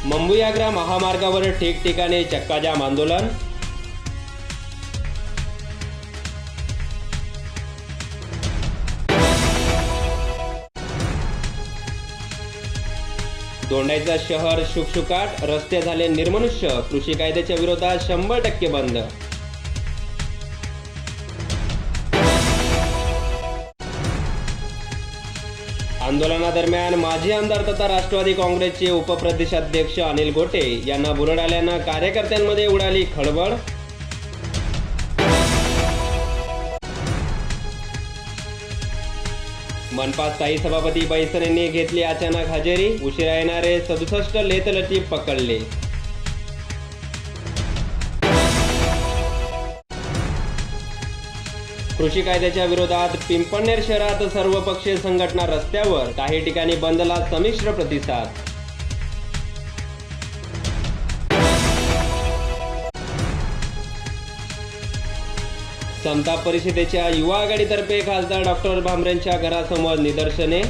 मुंबई-आग्रा महामार्गावर ठिकठिकाणी चक्काजाम आंदोलन। दोंडाईचा शहर शुकशुकाट, रस्ते झाले निर्मनुष्य, कृषी कायद्याच्या विरोधात 100% बंद। आंदोलनादरम्यान माजी आमदार तथा राष्ट्रवादी काँग्रेसचे उपप्रदेशाध्यक्ष अनिल गोटे यांना बुलेट आल्यानं कार्यकर्त्यांमध्ये उडाली खळबळ। मनपा स्थायी सभापती बैसरेंनी घेतली अचानक हजेरी, उशिरा येणारे 67 लेथलटीफ पकडले। कृषी कायद्याच्या विरोधात पिंपळनेर शहरात सर्वपक्षीय संघटना रस्त्यावर, काही ठिकाणी बंदला संमिश्र प्रतिसाद। समता परिषदेच्या युवा आघाडीतर्फे खासदार डॉक्टर भामरेंच्या घरासमोर निदर्शने।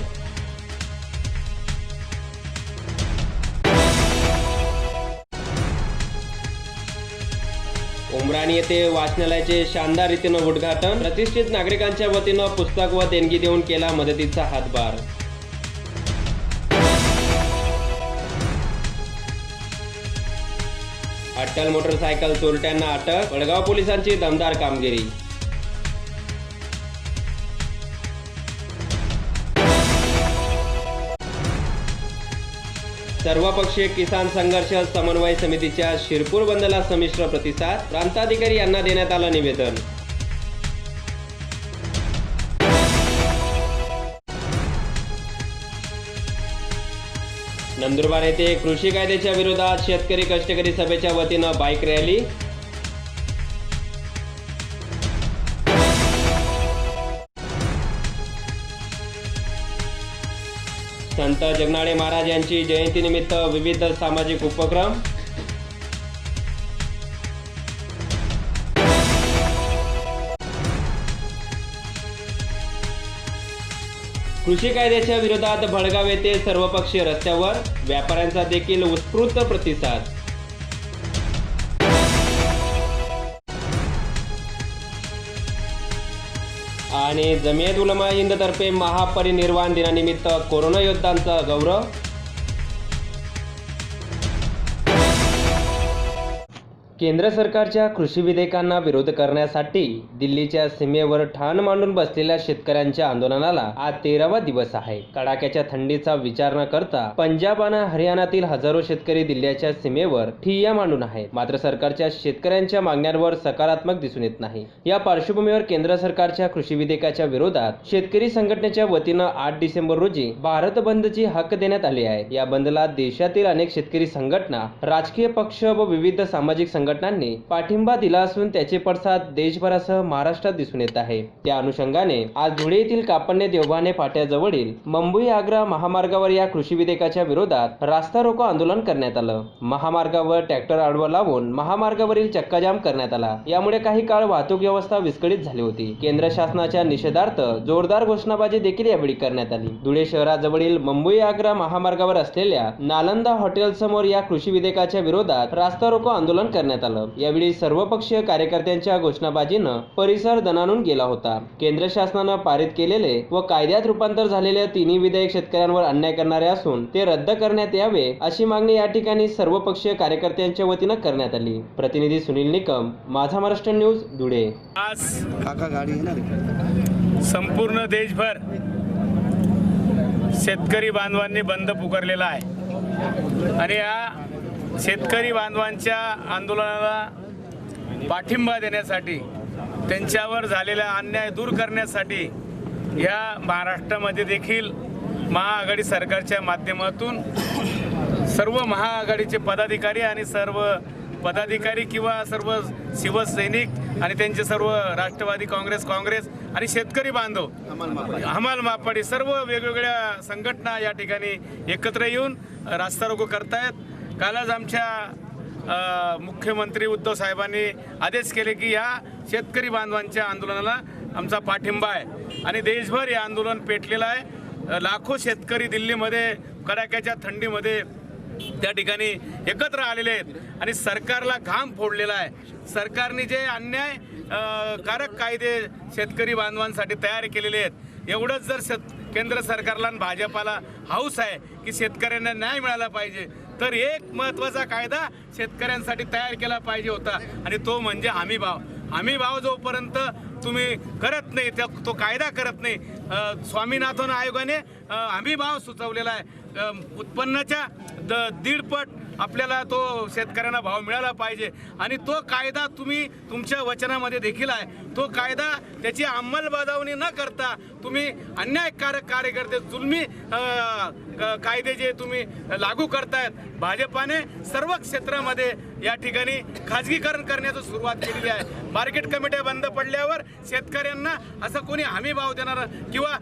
उमराणी येथे वाचनालयाचे शानदार रीतीनं उद्घाटन, प्रतिष्ठित नागरिकांच्या वतीनं पुस्तक व देणगी देऊन केला मदतीचा हातभार। अट्टल मोटरसायकल चोरट्यांना अटक, वडगाव पोलिसांची दमदार कामगिरी। सर्वपक्षीय किसान संघर्ष समन्वय समितीच्या शिरपूर बंदला संमिश्र प्रतिसाद, प्रांताधिकारी यांना देण्यात आलं निवेदन। नंदुरबार येथे कृषी कायद्याच्या विरोधात शेतकरी कष्टकरी सभेच्या वतीनं बाईक रॅली। संत जगनाडे महाराज यांची जयंतीनिमित्त विविध सामाजिक उपक्रम। कृषी कायद्याच्या विरोधात भडगाव येथे सर्वपक्षीय रस्त्यावर, व्यापाऱ्यांचा देखील उत्स्फूर्त प्रतिसाद। आणि जमियत उलमा हिंद तर्फे महापरिनिर्वाण दिनानिमित्त कोरोना योद्धांचा गौरव। केंद्र सरकारच्या कृषी विधेयकांना विरोध करण्यासाठी दिल्लीच्या सीमेवर ठाण मांडून बसलेल्या शेतकऱ्यांच्या आंदोलनाला आज 13वा दिवस आहे। कडाक्याच्या थंडीचा विचार न करता पंजाब आणि हरियाणातील हजारो शेतकरी दिल्लीच्या सीमेवर ठिय्या मांडून आहेत, मात्र सरकारच्या शेतकऱ्यांच्या मागण्यांवर सकारात्मक दिसून येत नाही। या पार्श्वभूमीवर केंद्र सरकारच्या कृषी विधेयकाच्या विरोधात शेतकरी संघटनेच्या वतीनं 8 डिसेंबर रोजी भारत बंदची हाक देण्यात आली आहे। या बंदला देशातील अनेक शेतकरी संघटना, राजकीय पक्ष व विविध सामाजिक संघटनांनी पाठिंबा दिला असून त्याचे पडसाद देशभरासह महाराष्ट्रात दिसून येत आहे। त्या अनुषंगाने आज धुळे येथील कापडणे देवभाने फाट्याजवळील मुंबई-आग्रा महामार्गावर या कृषी विधेयकाच्या विरोधात रास्ता रोको आंदोलन करण्यात आलं। महामार्गावर ट्रॅक्टर आडवा लावून महामार्गावरील चक्काजाम करण्यात आला। यामुळे काही काळ वाहतूक व्यवस्था विस्कळीत झाली होती। केंद्र शासनाच्या निषेधार्थ जोरदार घोषणाबाजी देखील यावेळी करण्यात आली। धुळे शहराजवळील मुंबई-आग्रा महामार्गावर असलेल्या नालंदा हॉटेल समोर या कृषी विधेयकाच्या विरोधात रास्ता रोको आंदोलन करण्यात आलं। यावेळी सर्वपक्षीय कार्यकर्त्यांच्या घोषणाबाजीनं परिसर दणाणून गेला होता। केंद्र शासनानं पारित केलेले व कायद्यात रूपांतर झालेले तिन्ही विधेयक शेतकऱ्यांवर अन्याय करणारे असून ते रद्द करण्यात यावे अशी मागणी या ठिकाणी सर्वपक्षीय कार्यकर्त्यांच्या वतीनं करण्यात आली। प्रतिनिधी सुनील निकम, माझा महाराष्ट्र न्यूज, धुळे। आज संपूर्ण देशभर शेतकरी बांधवांनी बंद पुकारलेला आहे आणि या शेतकरी बांधवांच्या आंदोलनाला पाठिंबा देण्यासाठी, त्यांच्यावर झालेला अन्याय दूर करण्यासाठी या महाराष्ट्रामध्ये देखील महाआघाडी सरकारच्या माध्यमातून सर्व महाआघाडीचे पदाधिकारी आणि सर्व पदाधिकारी किंवा सर्व शिवसैनिक आणि त्यांचे सर्व राष्ट्रवादी काँग्रेस आणि शेतकरी बांधव, हमाल मापाडी सर्व वेगवेगळ्या संघटना या ठिकाणी एकत्र येऊन रास्ता रोको करतायत। कालच आमच्या मुख्यमंत्री उद्धव साहेबांनी आदेश केले की या शेतकरी बांधवांच्या आंदोलनाला आमचा पाठिंबा आहे आणि देशभर हे आंदोलन पेटलेलं आहे। लाखो शेतकरी दिल्लीमध्ये कडाक्याच्या थंडीमध्ये त्या ठिकाणी एकत्र आलेले आहेत आणि सरकारला घाम फोडलेला आहे। सरकारने जे अन्याय कारक कायदे शेतकरी बांधवांसाठी तयार केलेले आहेत, एवढंच जर केंद्र सरकारला आणि भाजपाला हौस आहे की शेतकऱ्यांना न्याय मिळाला पाहिजे, तर एक महत्त्वाचा कायदा शेतकऱ्यांसाठी तयार केला पाहिजे होता आणि तो म्हणजे हमी भाव। हमी भाव जोपर्यंत तुम्ही करत नाही, तो कायदा करत नाही, स्वामीनाथन आयोगाने हमी भाव सुचवलेला आहे, उत्पन्नाच्या 1.5 आपल्याला तो शेतकऱ्यांना भाव मिळाला पाहिजे आणि तो कायदा तुम्ही तुमच्या वचनामध्ये देखील आहे। तो कायदा त्याची अंमलबजावणी न करता तुम्ही अन्यायकारक कार्यकर्ते जुलमी कायदे जे तुम्ही लागू करतायत, भाजपाने सर्व क्षेत्रामध्ये या ठिकाणी खाजगीकरण करण्याची सुरुवात केलेली आहे। मार्केट कमिट्या बंद पडल्यावर शेतकऱ्यांना असं कोणी हमी भाव देणार किंवा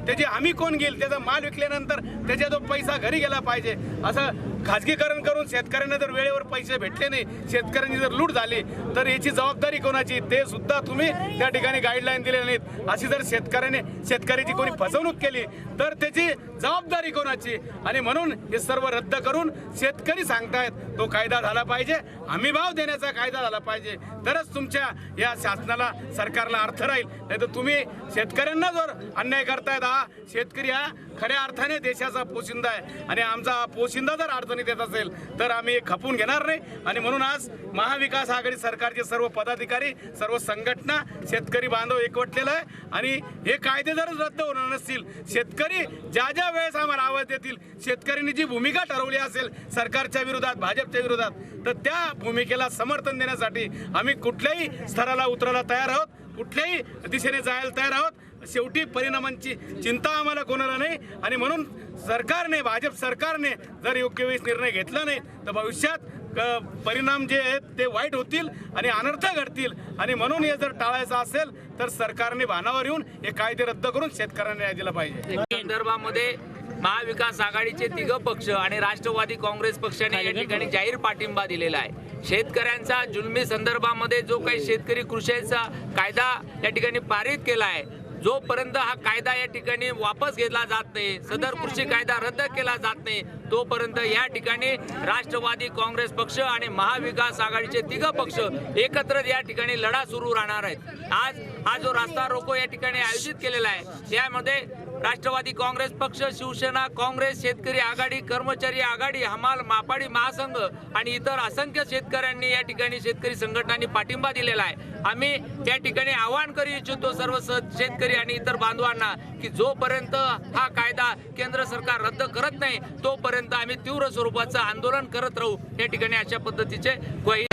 त्याची हमी कोण घेईल, त्याचा माल विकल्यानंतर त्याचा जो पैसा घरी गेला पाहिजे, असं खाजगीकरण करून शेतकऱ्यांना जर वेळेवर पैसे भेटले नाही, शेतकऱ्यांची जर लूट झाली तर याची जबाबदारी कोणाची, ते सुद्धा तुम्ही त्या ठिकाणी गाईडलाईन दिलेल्या नाहीत। अशी जर शेतकऱ्याची कोणी फसवणूक केली तर त्याची जबाबदारी कोणाची, आणि म्हणून हे सर्व रद्द करून शेतकरी सांगतायत तो कायदा झाला पाहिजे, हमी भाव देण्याचा कायदा झाला पाहिजे, तरच तुमच्या या शासनाला सरकारला अर्थ राहील। नाही तर तुम्ही शेतकऱ्यांना जर अन्याय करतायत, हा शेतकरी हा खऱ्या अर्थाने देशाचा पोशिंदा आहे आणि आमचा पोशिंदा जर अडचणीत येत असेल तर आम्ही खपून घेणार नाही। आणि म्हणून आज महाविकास आघाडी सरकारचे सर्व पदाधिकारी, सर्व संघटना, शेतकरी बांधव एकवटलेला आहे आणि हे कायदे जर रद्द होणार नसतील, शेतकरी ज्या ज्या वेळेस आम्हाला आवाज देतील, शेतकऱ्यांनी जी भूमिका ठरवली असेल सरकारच्या विरोधात, भाजपच्या विरोधात, तर त्या भूमिकेला समर्थन देण्यासाठी आम्ही कुठल्याही स्तराला उतरायला तयार आहोत, कुठल्याही दिशेने जायला तयार आहोत। शेवटी परिणामांची चिंता आम्हाला कोणाला नाही आणि म्हणून सरकारने, भाजप सरकारने जर योग्य वेळेस निर्णय घेतला नाही तर भविष्यात परिणाम जे आहेत ते वाईट होतील आणि अनर्थ घडतील आणि म्हणून हे जर टाळायचं असेल तर सरकारने भानावर येऊन हे कायदे रद्द करून शेतकऱ्यांना न्याय दिला पाहिजे। संदर्भामध्ये महाविकास आघाडीचे 3 पक्ष आणि राष्ट्रवादी काँग्रेस पक्षाने या ठिकाणी जाहीर पाठिंबा दिलेला आहे। शेतकऱ्यांचा जुलमी संदर्भामध्ये जो काही शेतकरी कृषीचा कायदा या ठिकाणी पारित केला आहे, जोपर्यंत हा कायदा या ठिकाणी वापस घेतला जात नाही, सदर कृषी कायदा रद्द केला जात नाही, तोपर्यंत या ठिकाणी राष्ट्रवादी काँग्रेस पक्ष आणि महाविकास आघाडीचे 3 पक्ष एकत्र या ठिकाणी लढा सुरू राहणार आहेत। आज हा जो रास्ता रोको या ठिकाणी आयोजित केलेला आहे, त्यामध्ये राष्ट्रवादी काँग्रेस पक्ष, शिवसेना, काँग्रेस, शेतकरी आघाडी, कर्मचारी आघाडी, हमाल, मापाडी महासंघ आणि इतर असंख्य शेतकऱ्यांनी या ठिकाणी, शेतकरी संघटनांनी पाठिंबा दिलेला आहे। आम्ही त्या ठिकाणी आवाहन करू इच्छितो सर्व शेतकरी आणि इतर बांधवांना की जोपर्यंत हा कायदा केंद्र सरकार रद्द करत नाही, तोपर्यंत आम्ही तीव्र स्वरूपाचं आंदोलन करत राहू। या ठिकाणी अशा पद्धतीचे ग्वाही।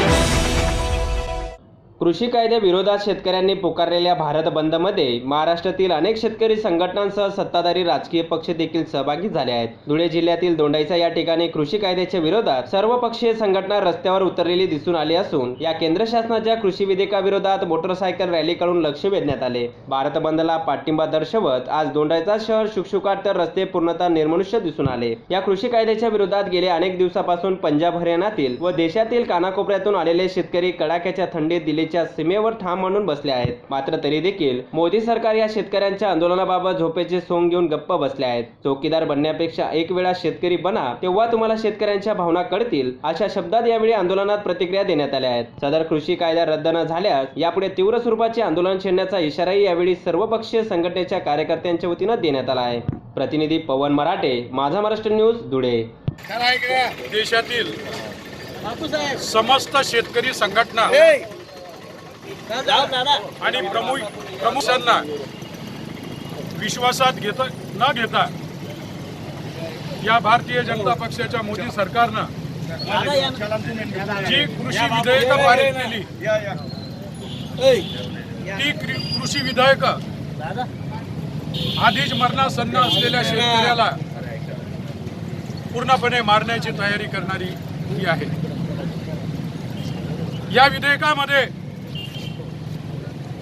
कृषी कायद्याविरोधात शेतकऱ्यांनी पुकारलेल्या भारत बंदमध्ये महाराष्ट्रातील अनेक शेतकरी संघटनांसह सत्ताधारी राजकीय पक्ष देखील सहभागी झाले आहेत। धुळे जिल्ह्यातील दोंडाईचा या ठिकाणी कृषी कायद्याच्या विरोधात सर्वपक्षीय संघटना रस्त्यावर उतरलेली दिसून आली असून या केंद्र शासनाच्या कृषी विधेयकाविरोधात मोटरसायकल रॅलीकडून लक्ष वेधण्यात आले। भारत बंदला पाठिंबा दर्शवत आज दोंडाईचा शहर शुकशुकाट तर रस्ते पूर्णतः निर्मनुष्य दिसून आले। या कृषी कायद्याच्या विरोधात गेल्या अनेक दिवसापासून पंजाब, हरियाणातील व देशातील कानाकोपऱ्यातून आलेले शेतकरी कडाक्याच्या थंडीत दिल्लीच्या सीमेवर ठाम मांडून बसले आहेत। मात्र तरी देखील मोदी सरकार या शेतकऱ्यांच्या आंदोलनाबाबत झोपेचे सोंग घेऊन गप्प बसले आहेत। चौकीदार बनण्यापेक्षा एक वेळा शेतकरी बना, तेव्हा तुम्हाला शेतकऱ्यांच्या भावना कळतील, अशा शब्दात यावेळी आंदोलनात प्रतिक्रिया देण्यात आल्या आहेत। सदर कृषी कायदा रद्द न झाल्यास यापुढे तीव्र स्वरूपाचे आंदोलन छेडण्याचा इशाराही यावेळी सर्वपक्षीय संघटनेच्या कार्यकर्त्यांच्या वतीने देण्यात आला आहे। प्रतिनिधी पवन मराठे, माझा महाराष्ट्र न्यूज, धुळे। देशातील समस्त शेतकरी संघटना आणि प्रमुखांना विश्वासात न घेता या भारतीय जनता पक्षाच्या मोदी सरकारनं जी कृषी विधेयकं पारित केली, ती कृषी विधेयकं आधीच मरणासन्न असलेल्या शेतकऱ्याला पूर्णपणे मारण्याची तयारी करणारी ही आहे। या विधेयकामध्ये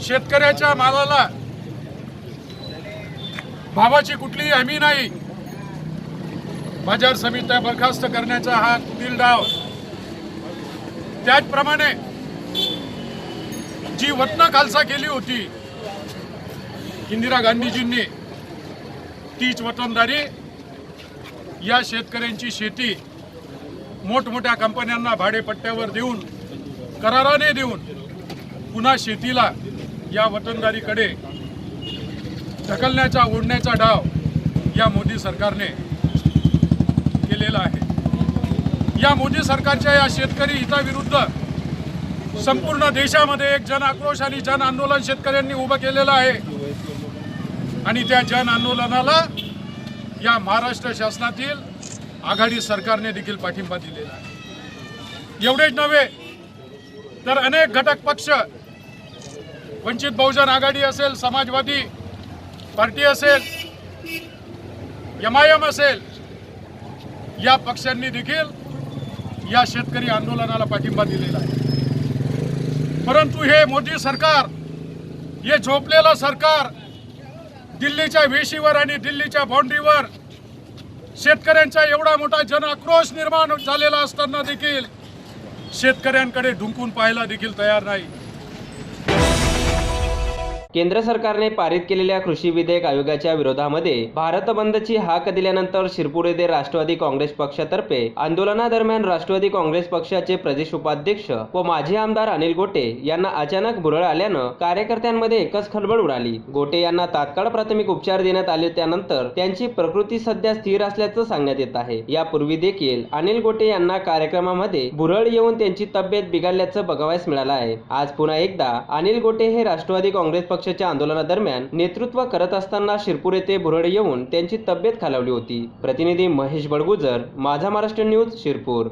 शेतकऱ्याच्या मालाला भावाची कुठलीही हमी नाही, बाजार समित्या बरखास्त करण्याचा हा कुटील डाव, त्याचप्रमाणे जी वतन खालसा केली होती इंदिरा गांधीजींनी, तीच वतनदारी या शेतकऱ्यांची शेती मोठमोठ्या कंपन्यांना भाडेपट्ट्यावर देऊन, कराराने देऊन पुन्हा शेतीला या वतनदारीकडे ढकलण्याचा, ओढण्याचा डाव या मोदी सरकारने केलेला आहे. या मोदी सरकारच्या या शेतकरी हिताविरुद्ध संपूर्ण देशामध्ये एक जन आक्रोश आणि जन आंदोलन शेतकऱ्यांनी उभं केलेलं आहे. आणि त्या जन आंदोलनाला या महाराष्ट्र शासनातील आघाडी सरकारने देखील पाठिंबा दिलेला आहे. एवढेच नव्हे तर अनेक घटक पक्ष, वंचित बहुजन आघाडी असेल, समाजवादी पार्टी असेल, MIM असेल, या पक्षांनी देखील या शेतकरी आंदोलनाला पाठिंबा दिलेला आहे. परंतु हे मोदी सरकार, हे झोपलेलं सरकार दिल्लीच्या वेशीवर आणि दिल्लीच्या बाउंड्रीवर शेतकऱ्यांचा एवढा मोठा जनआक्रोश निर्माण झालेला असताना देखील शेतकऱ्यांकडे ढुंकून पाहायला देखील तयार नाही. केंद्र सरकारने पारित केलेल्या कृषी विधेयक आयोगाच्या विरोधामध्ये भारत बंदची हाक दिल्यानंतर शिरपूर येथे राष्ट्रवादी काँग्रेस पक्षातर्फे आंदोलनादरम्यान राष्ट्रवादी काँग्रेस पक्षाचे प्रदेश उपाध्यक्ष व माजी आमदार अनिल गोटे यांना अचानक भुरळ आल्यानं कार्यकर्त्यांमध्ये एकच खळबळ उडाली. गोटे यांना तात्काळ प्राथमिक उपचार देण्यात आले, त्यानंतर त्यांची प्रकृती सध्या स्थिर असल्याचं सांगण्यात येत आहे. यापूर्वी देखील अनिल गोटे यांना कार्यक्रमामध्ये भुरळ येऊन त्यांची तब्येत बिघडल्याचं बघावयास मिळालं आहे. आज पुन्हा एकदा अनिल गोटे हे राष्ट्रवादी काँग्रेस पक्षाच्या आंदोलनादरम्यान नेतृत्व करत असताना शिरपूर येथे भुरळ येऊन त्यांची तब्येत खालावली होती. प्रतिनिधी महेश बडगुजर, माझा महाराष्ट्र न्यूज, शिरपूर.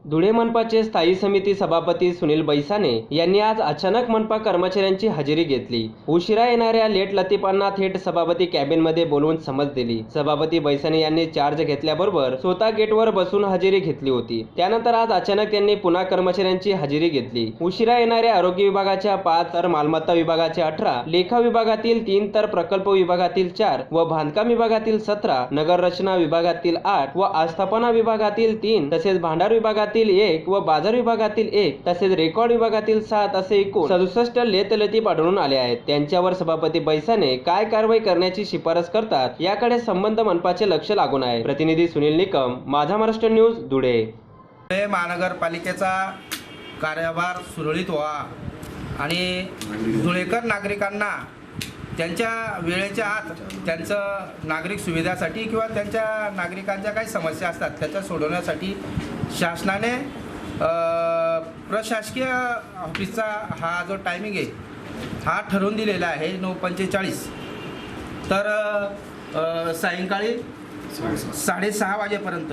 धुळे मनपाचे स्थायी समिती सभापती सुनील बैसाने यांनी आज अचानक मनपा कर्मचाऱ्यांची हजेरी घेतली. उशिरा येणाऱ्या लेट लतीफांना थेट सभापती कॅबिनमध्ये बोलवून समज दिली. सभापती बैसाने यांनी चार्ज घेतल्याबरोबर स्वतः गेटवर बसून हजेरी घेतली होती. त्यानंतर आज अचानक त्यांनी पुन्हा कर्मचाऱ्यांची हजेरी घेतली. उशिरा येणाऱ्या आरोग्य विभागाच्या 5 तर मालमत्ता विभागाच्या 18, लेखा विभागातील 3 तर प्रकल्प विभागातील 4 व बांधकाम विभागातील 17, नगररचना विभागातील 8 व आस्थापना विभागातील 3 तसेच भांडार विभागातील 1 व बाजार विभागातील 1 तसेच रेकॉर्ड विभागातील 7 असे एकूण 67 लेत लतीफ आढळून आले आहेत. त्यांच्यावर सभापती बैसाने काय कारवाई करण्याची शिफारस करतात याकडे संबंध मनपाचे लक्ष लागून आहे. प्रतिनिधी सुनील निकम, माझा महाराष्ट्र न्यूज, धुळे. धुळे महानगरपालिकेचा कार्यभार सुरळीत व्हावा आणि धुळेकर नागरिकांना त्यांच्या वेळेच्या आत त्यांचं नागरिक सुविधासाठी किंवा त्यांच्या नागरिकांच्या काही समस्या असतात त्याच्या सोडवण्यासाठी शासनाने प्रशासकीय ऑफिसचा हा जो टायमिंग आहे हा ठरवून दिलेला आहे 9:45. तर सायंकाळी 6:30 वाजेपर्यंत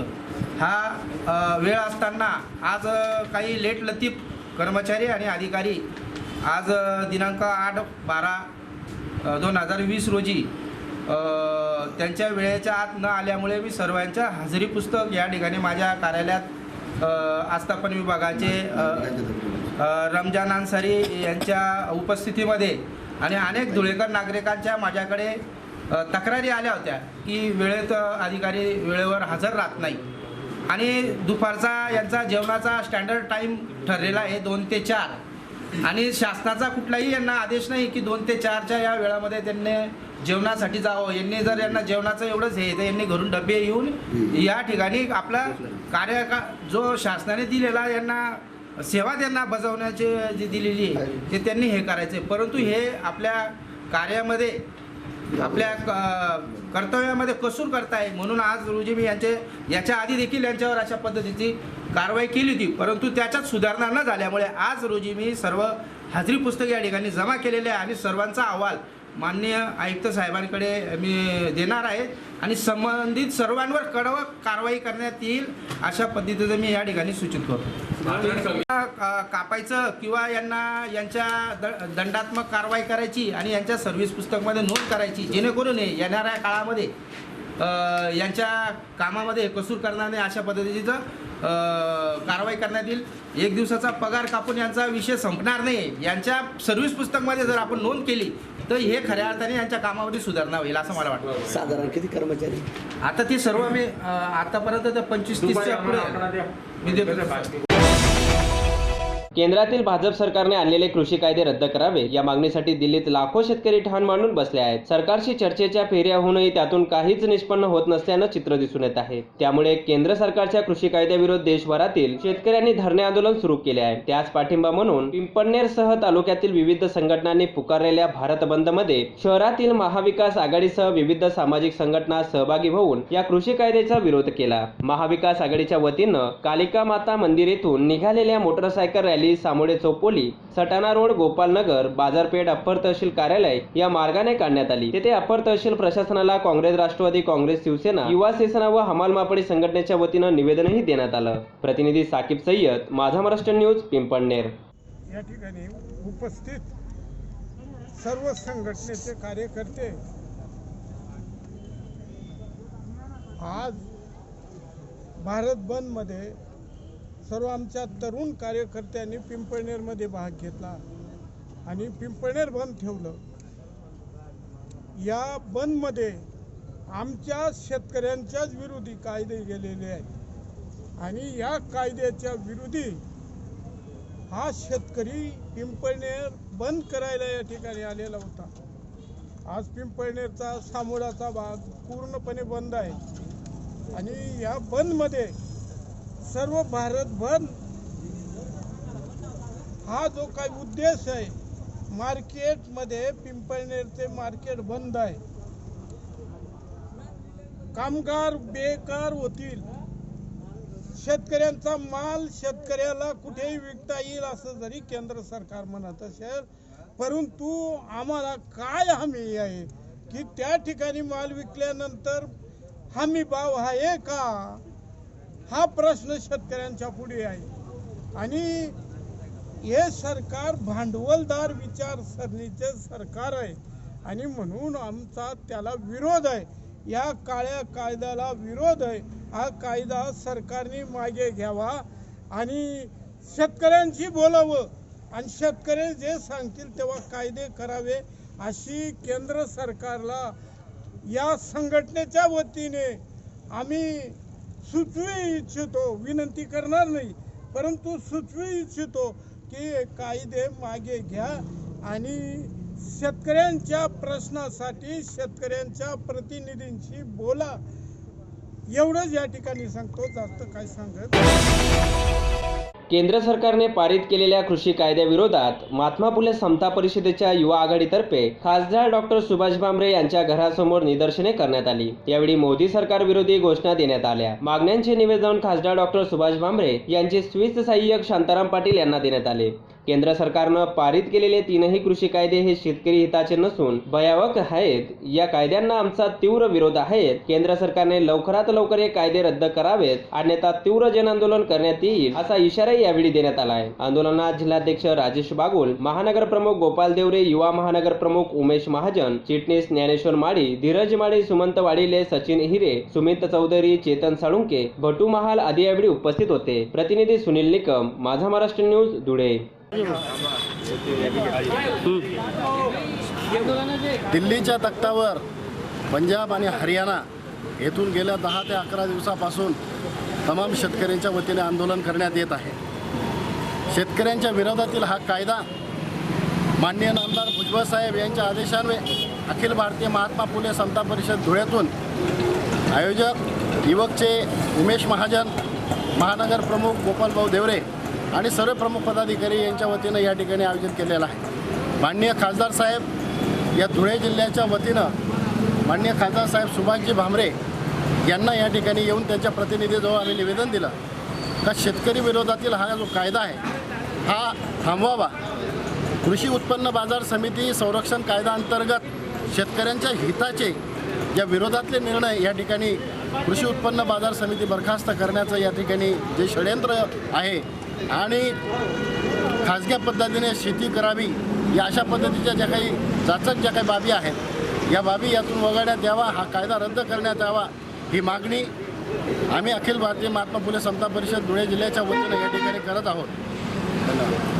हा वेळ असताना आज काही लेट लतीफ कर्मचारी आणि अधिकारी आज दिनांक 8/12/2020 रोजी त्यांच्या वेळेच्या आत न आल्यामुळे मी सर्वांच्या हजेरी पुस्तक या ठिकाणी माझ्या कार्यालयात आस्थापन विभागाचे रमजान अन्सारी यांच्या उपस्थितीमध्ये आणि अनेक धुळेकर नागरिकांच्या माझ्याकडे तक्रारी आल्या होत्या की वेळेत अधिकारी वेळेवर हजर राहत नाही आणि दुपारचा यांचा जेवणाचा स्टँडर्ड टाईम ठरलेला आहे 2 ते 4 आणि शासनाचा कुठलाही यांना आदेश नाही की 2 ते 4च्या या वेळामध्ये त्यांनी जेवणासाठी जावं. यांनी जर यांना जेवणाचं एवढंच हे तर यांनी घरून डबे येऊन या ठिकाणी आपला जो शासनाने दिलेला यांना सेवा त्यांना बजावण्याची जी दिलेली आहे ते त्यांनी हे करायचे. परंतु हे आपल्या कार्यामध्ये आपल्या कर्तव्यामध्ये कसूर करताय म्हणून आज रोजी मी याच्या आधी देखील यांच्यावर अशा पद्धतीची कारवाई केली होती. परंतु त्याच्यात सुधारणा न झाल्यामुळे आज रोजी मी सर्व हजेरी पुस्तक या ठिकाणी जमा केलेले आहे आणि सर्वांचा अहवाल माननीय आयुक्त साहेबांकडे मी देणार आहे आणि संबंधित सर्वांवर कडक कारवाई करण्यात येईल अशा पद्धतीचं मी या ठिकाणी सूचित करतो. कापायचं किंवा यांच्या दंडात्मक कारवाई करायची आणि यांच्या सर्व्हिस पुस्तकमध्ये नोंद करायची जेणेकरून येणाऱ्या काळामध्ये यांच्या कामामध्ये कसूर करणारे अशा पद्धतीचं कारवाई करण्यात येईल. 1 दिवसाचा पगार कापून यांचा विषय संपणार नाही. यांच्या सर्व्हिस पुस्तकमध्ये जर आपण नोंद केली तर हे खऱ्या अर्थाने यांच्या कामामध्ये सुधारणा होईल असं मला वाटतं. साधारण किती कर्मचारी आता ते सर्व मी आतापर्यंत 25-30च्या पुढे मी देतो. केंद्रातील भाजप सरकारने आणलेले कृषी कायदे रद्द करावे या मागणीसाठी दिल्लीत लाखो शेतकरी ठाण मांडून बसले आहेत. सरकारशी चर्चेच्या फेऱ्या होऊनही त्यातून काहीच निष्पन्न होत नसल्यानं चित्र दिसून येत आहे. त्यामुळे केंद्र सरकारच्या कृषी कायद्याविरोधात देशभरातील शेतकऱ्यांनी धरणे आंदोलन सुरू केले आहे. त्याच पाठिंबा म्हणून पिंपळनेरसह तालुक्यातील विविध संघटनांनी पुकारलेल्या भारत बंदमध्ये शहरातील महाविकास आघाडीसह विविध सामाजिक संघटना सहभागी होऊन या कृषी कायद्याचा विरोध केला. महाविकास आघाडीच्या वतीनं कालिका माता मंदिर येथून निघालेल्या motorcycle rally Samode Chaupoli, Satana road, Gopalnagar, बाजारपेठ, अप्पर तहसील कार्यालय या मार्गाने काढण्यात आली. तेथे अप्पर तहसील प्रशासनाला काँग्रेस, राष्ट्रवादी काँग्रेस, शिवसेना, युवा सेना व हमाल मापडी संघटनेच्या वतीनं निवेदनही देण्यात आलं. प्रतिनिधी साकीब सय्यद, माझा महाराष्ट्र न्यूज, पिंपळनेर. या ठिकाणी उपस्थित सर्व संघटनेचे कार्यकर्ते आज भारत बंदमध्ये सर्व आमच्या तरुण कार्यकर्त्यांनी पिंपळनेरमध्ये भाग घेतला आणि पिंपळनेर बंद ठेवलं. या बंदमध्ये आमच्या शेतकऱ्यांच्याच विरोधी कायदे गेलेले आहेत आणि या कायद्याच्या विरोधी हा शेतकरी पिंपळनेर बंद करायला या ठिकाणी आलेला होता. आज पिंपळनेरचा सामोडाचा भाग पूर्णपणे बंद आहे आणि या बंदमध्ये सर्व भारतभर हा जो काही उद्देश आहे, मार्केटमध्ये पिंपळनेरचे मार्केट बंद आहे, कामगार बेकार होतील, शेतकऱ्यांचा माल शेतकऱ्याला कुठेही विकता येईल असं जरी केंद्र सरकार म्हणत असेल, परंतु आम्हाला काय हमी आहे की त्या ठिकाणी माल विकल्यानंतर हमी भाव आहे का, हा प्रश्न शेतकऱ्यांच्या पुढे आहे. आणि हे सरकार भांडवलदार विचारसरणीचे सरकार आहे आणि म्हणून आमचा त्याला विरोध आहे. या काळ्या कायद्याला विरोध आहे. हा कायदा सरकारने मागे घ्यावा आणि शेतकऱ्यांशी बोलावं आणि शेतकरी जे सांगतील तेव्हा कायदे करावे अशी केंद्र सरकारला या संघटनेच्या वतीने आम्ही सुचवू इच्छितो. विनंती करणार नाही, परंतु सुचवू इच्छितो की कायदे मागे घ्या आणि शेतकऱ्यांच्या प्रश्नासाठी शेतकऱ्यांच्या प्रतिनिधींशी बोला. एवढंच या ठिकाणी सांगतो, जास्त काय सांगत. केंद्र सरकारने पारित केलेल्या कृषी कायद्याविरोधात महात्मा फुले समता परिषदेच्या युवा आघाडीतर्फे खासदार डॉक्टर सुभाष भामरे यांच्या घरासमोर निदर्शने करण्यात आली. यावेळी मोदी सरकार विरोधी घोषणा देण्यात आल्या. मागण्यांचे निवेदन खासदार डॉक्टर सुभाष भामरे यांचे स्विस सहाय्यक शांताराम पाटील यांना देण्यात आले. केंद्र सरकारनं पारित केलेले तीनही कृषी कायदे हे शेतकरी हिताचे नसून भयावह आहेत. या कायद्यांना आमचा तीव्र विरोध आहे. केंद्र सरकारने लवकरात लवकर हे कायदे रद्द करावेत, अन्यथा तीव्र जनआंदोलन करण्यात येईल असा इशारा यावेळी देण्यात आला आहे. आंदोलनात जिल्हाध्यक्ष राजेश बागुल, महानगर प्रमुख गोपाल देवरे, युवा महानगर प्रमुख उमेश महाजन, चिटणीस ज्ञानेश्वर माळी, धीरज माळी, सुमंत वाडीले, सचिन हिरे, सुमित चौधरी, चेतन साळुंके, भटू महाल आदी यावेळी उपस्थित होते. प्रतिनिधी सुनील निकम, माझा महाराष्ट्र न्यूज, धुळे. दिल्लीच्या तख्तावर पंजाब आणि हरियाणा येथून गेल्या 10 ते 11 दिवसापासून तमाम शेतकऱ्यांच्या वतीने आंदोलन करण्यात येत आहे. शेतकऱ्यांच्या विरोधातील हा कायदा माननीय नामदार भुजबळ साहेब यांच्या आदेशान्वये अखिल भारतीय महात्मा फुले समता परिषद धुळ्यातून आयोजक युवकचे उमेश महाजन, महानगर प्रमुख गोपालभाऊ देवरे आणि सर्व प्रमुख पदाधिकारी यांच्या वतीनं या ठिकाणी आयोजित केलेलं आहे. माननीय खासदार साहेब या धुळे जिल्ह्याच्या वतीनं माननीय खासदार साहेब सुभाषजी भामरे यांना या ठिकाणी येऊन त्यांच्या प्रतिनिधीजवळ आम्ही निवेदन दिलं का शेतकरी विरोधातील हा जो कायदा आहे हा थांबवावा. कृषी उत्पन्न बाजार समिती संरक्षण कायदा अंतर्गत शेतकऱ्यांच्या हिताचे या विरोधातले निर्णय या ठिकाणी कृषी उत्पन्न बाजार समिती बरखास्त करण्याचं या ठिकाणी जे षडयंत्र आहे आणि खाजगी पद्धतीने शेती करावी या अशा पद्धतीच्या ज्या काही जाचक ज्या काही बाबी आहेत या बाबी यातून वगळण्यात यावा, हा कायदा रद्द करण्यात यावा ही मागणी आम्ही अखिल भारतीय महात्मा फुले समता परिषद धुळे जिल्ह्याच्या वतीनं या ठिकाणी करत आहोत. धन्यवाद.